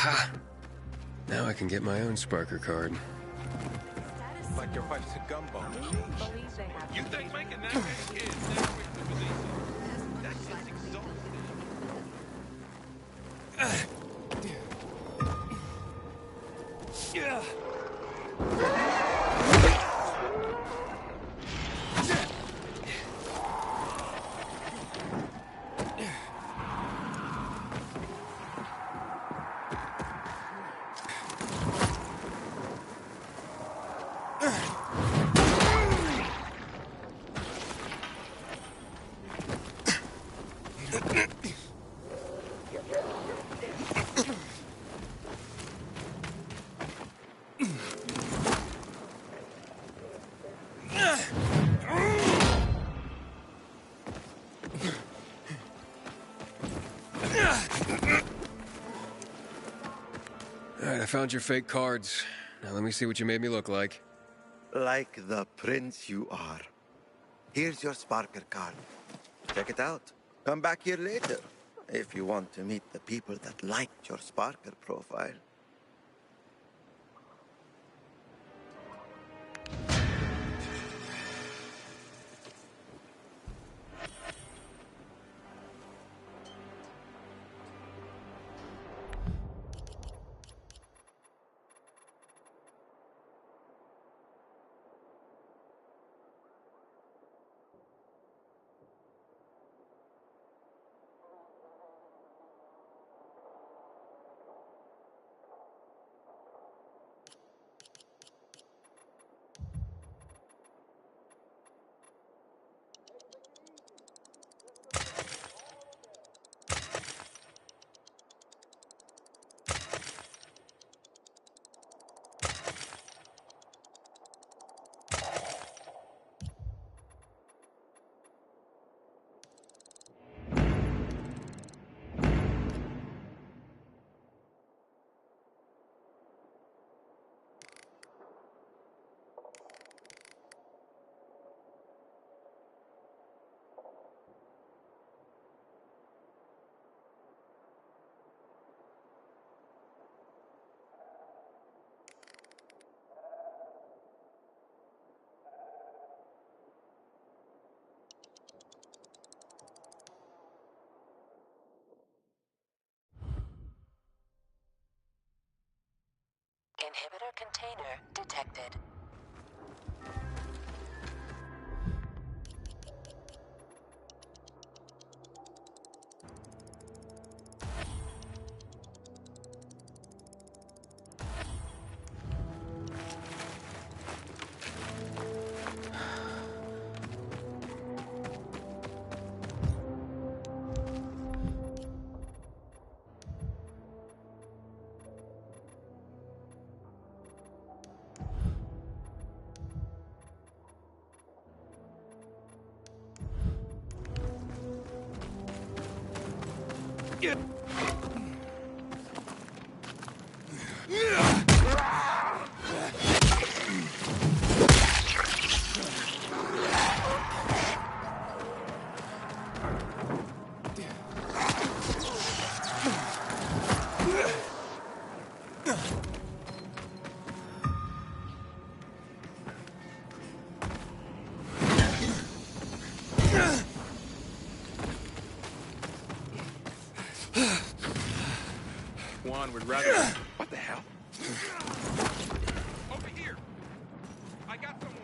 Ha! Now I can get my own Sparker card. Like your wife's a gumball machine. You think making that many kids never went to release it? That shit's exhausting. Yeah. Alright, I found your fake cards. Now let me see what you made me look like. Like the prince you are. Here's your Sparker card. Check it out. Come back here later if you want to meet the people that liked your Sparker profile. Inhibitor container detected. Juan would rather... What the hell? Over here! I got someone!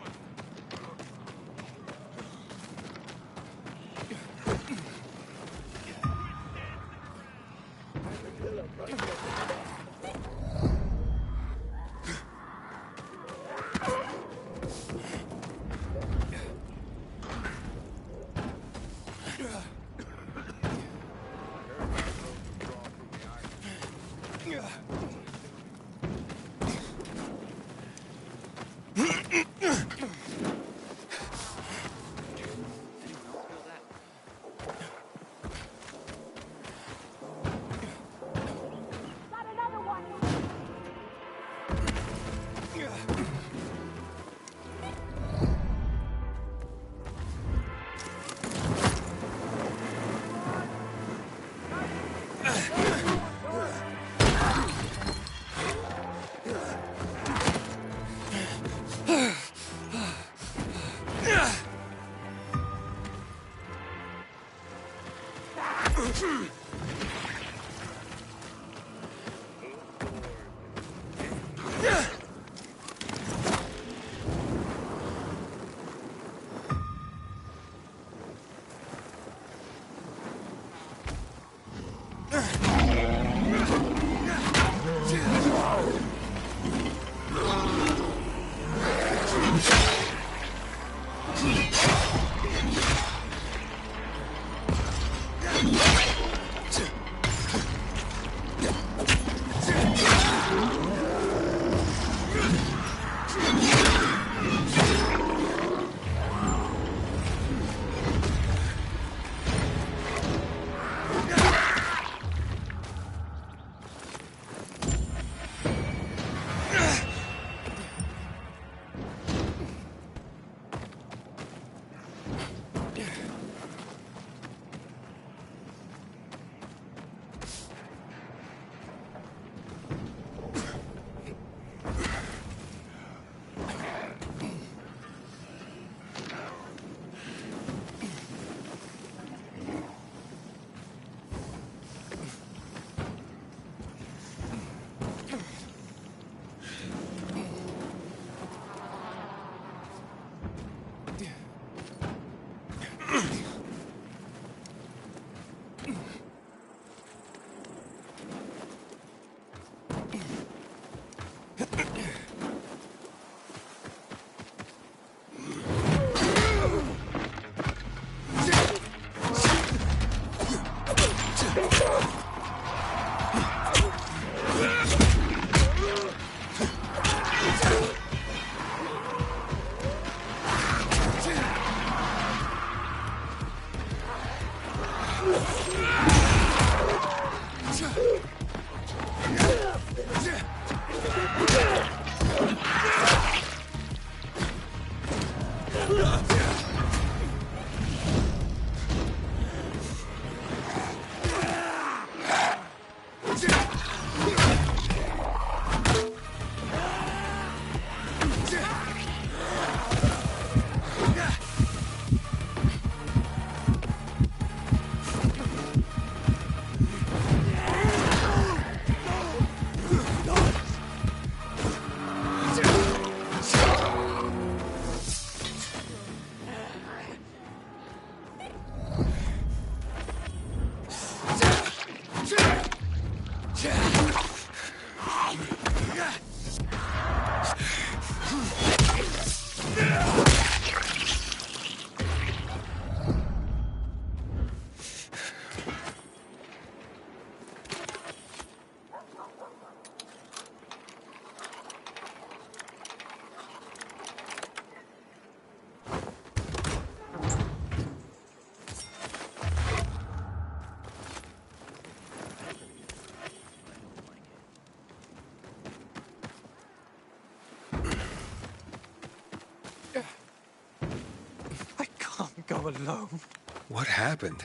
Go alone. What happened?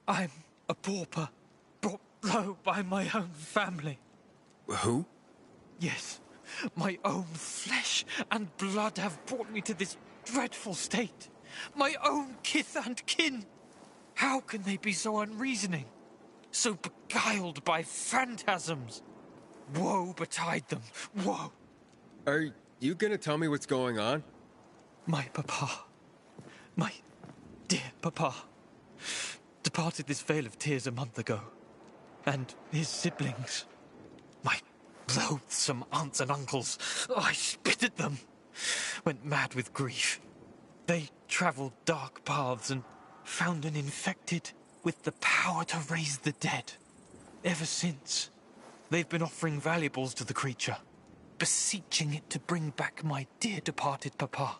I'm a pauper, brought low by my own family. Who? Yes, my own flesh and blood have brought me to this dreadful state. My own kith and kin. How can they be so unreasoning? So beguiled by phantasms? Woe betide them, woe. Are you gonna tell me what's going on? My papa, my dear papa, departed this Vale of Tears a month ago. And his siblings, my loathsome aunts and uncles, I spit at them, went mad with grief. They travelled dark paths and found an infected with the power to raise the dead. Ever since, they've been offering valuables to the creature, beseeching it to bring back my dear departed papa.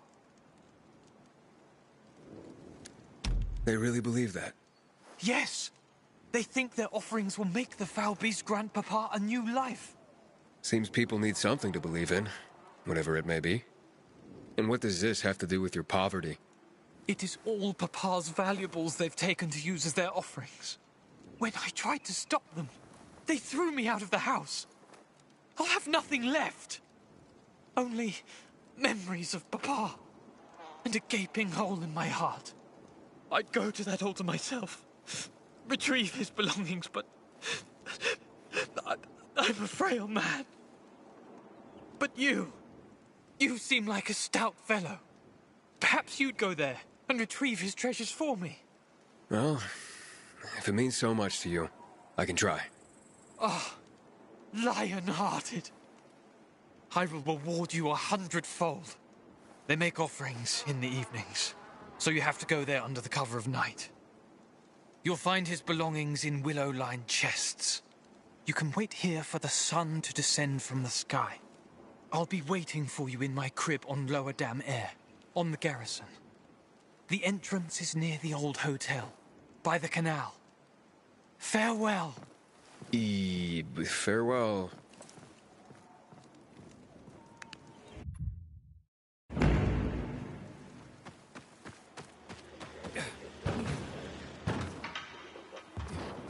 They really believe that? Yes! They think their offerings will make the foul beast grandpapa a new life. Seems people need something to believe in, whatever it may be. And what does this have to do with your poverty? It is all papa's valuables they've taken to use as their offerings. When I tried to stop them, they threw me out of the house. I'll have nothing left. Only memories of papa and a gaping hole in my heart. I'd go to that altar myself, retrieve his belongings, but I'm a frail man. But you seem like a stout fellow. Perhaps you'd go there and retrieve his treasures for me. Well, if it means so much to you, I can try. Ah, lion-hearted. I will reward you 100-fold. They make offerings in the evenings, so you have to go there under the cover of night. You'll find his belongings in willow-lined chests. You can wait here for the sun to descend from the sky. I'll be waiting for you in my crib on Lower Dam Air, on the garrison. The entrance is near the old hotel, by the canal. Farewell. Farewell.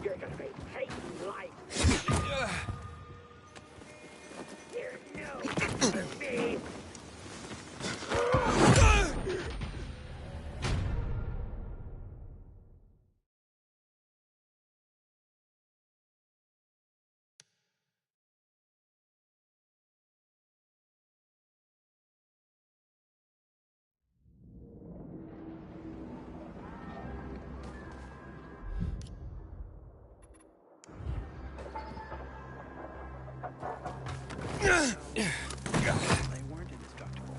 You're gonna be hating life. You're no good for me. They weren't indestructible.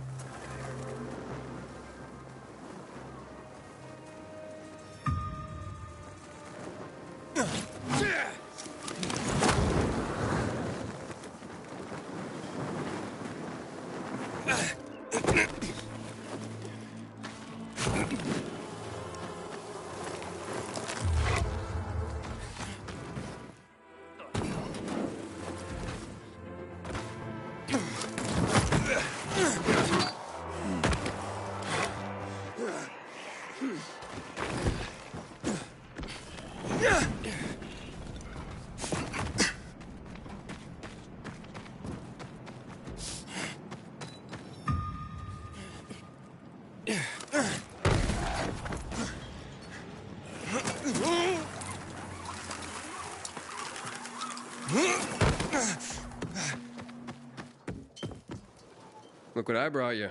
Look what I brought you.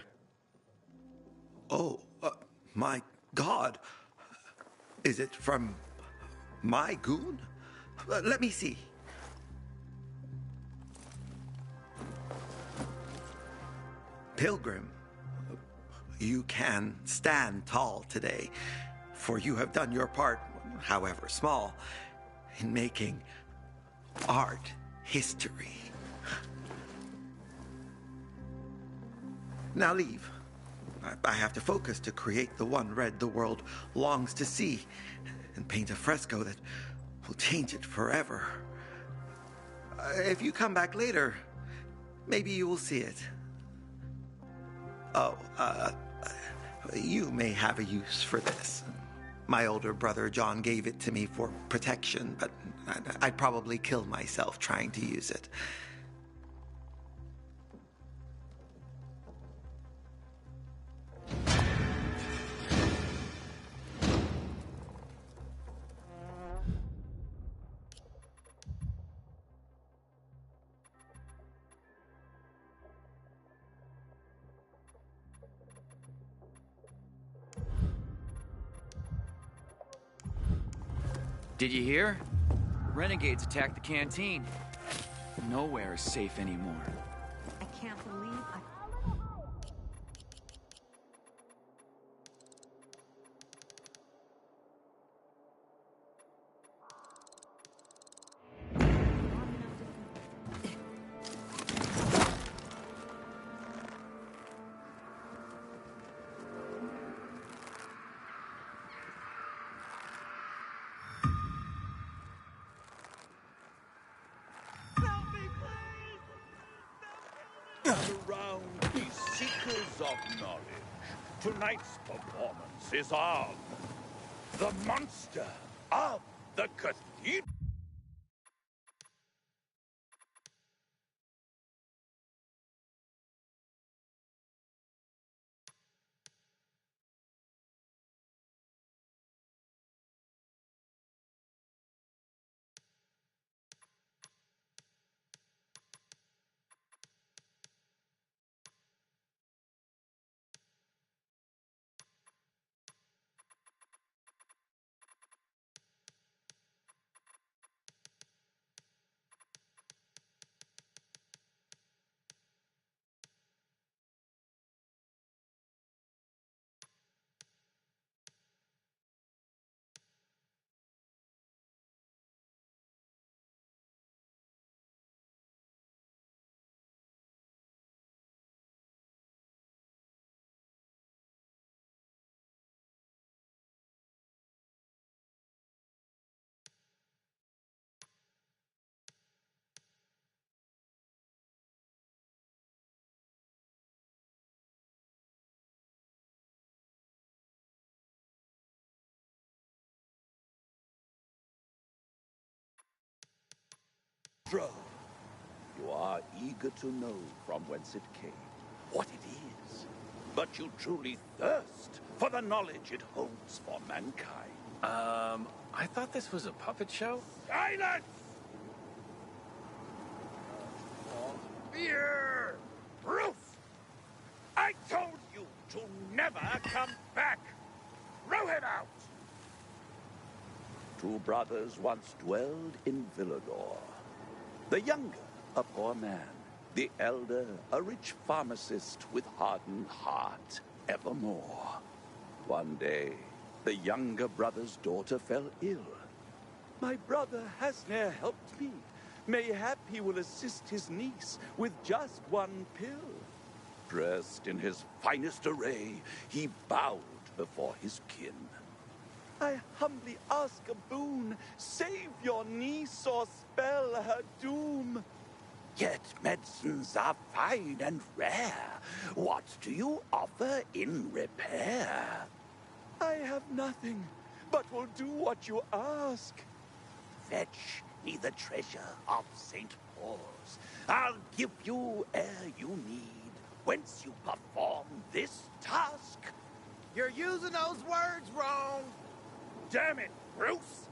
Oh, my God. Is it from my goon? Let me see. Pilgrim, you can stand tall today, for you have done your part, however small, in making art history. Now leave. I have to focus to create the one red the world longs to see, and paint a fresco that will change it forever. If you come back later, maybe you will see it. Oh, you may have a use for this. My older brother John gave it to me for protection, but I'd probably kill myself trying to use it. Did you hear? Renegades attacked the canteen. Nowhere is safe anymore. I can't believe I... Around these seekers of knowledge. Tonight's performance is of the monster of the cathedral. Astra! You are eager to know from whence it came, what it is. But you truly thirst for the knowledge it holds for mankind. I thought this was a puppet show? Silence! Fear! Bruce! I told you to never come back! Throw him out! Two brothers once dwelled in Villador. The younger, a poor man. The elder, a rich pharmacist with hardened heart, evermore. One day, the younger brother's daughter fell ill. My brother has ne'er helped me. Mayhap he will assist his niece with just one pill. Dressed in his finest array, he bowed before his kin. I humbly ask a boon, save your niece or spell her doom. Yet medicines are fine and rare. What do you offer in repair? I have nothing, but will do what you ask. Fetch me the treasure of St. Paul's. I'll give you ere you need, whence you perform this task. You're using those words wrong. Damn it, Bruce!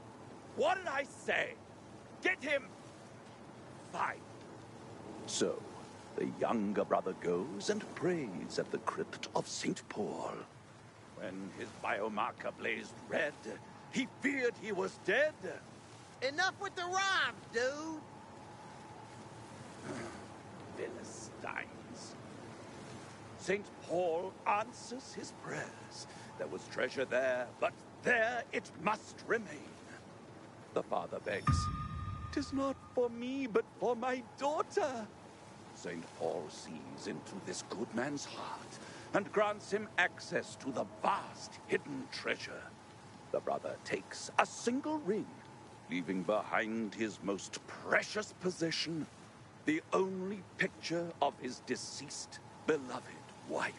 What did I say? Get him! Fine. So, the younger brother goes and prays at the crypt of St. Paul. When his biomarker blazed red, he feared he was dead. Enough with the rhymes, dude! Philistines. St. Paul answers his prayers. There was treasure there, but there it must remain. The father begs, "'Tis not for me, but for my daughter." St. Paul sees into this good man's heart and grants him access to the vast hidden treasure. The brother takes a single ring, leaving behind his most precious possession, the only picture of his deceased beloved wife.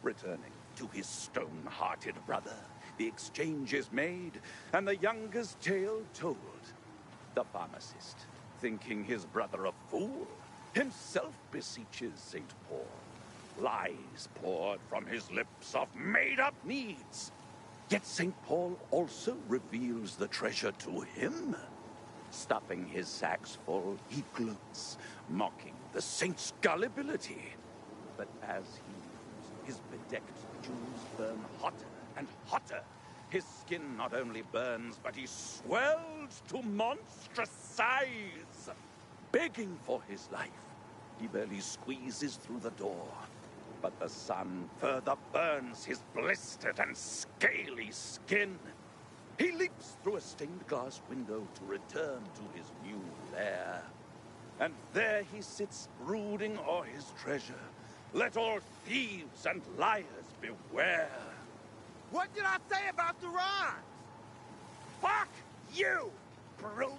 Returning to his stone-hearted brother, the exchange is made, and the younger's tale told. The pharmacist, thinking his brother a fool, himself beseeches St. Paul. Lies poured from his lips of made-up needs. Yet St. Paul also reveals the treasure to him. Stuffing his sacks full, he gloats, mocking the saint's gullibility. But as he moves, his bedecked jewels burn hotter and hotter. His skin not only burns, but he swells to monstrous size. Begging for his life, he barely squeezes through the door. But the sun further burns his blistered and scaly skin. He leaps through a stained glass window to return to his new lair. And there he sits brooding o'er his treasure. Let all thieves and liars beware. What did I say about the rhymes? Fuck you, Bruce!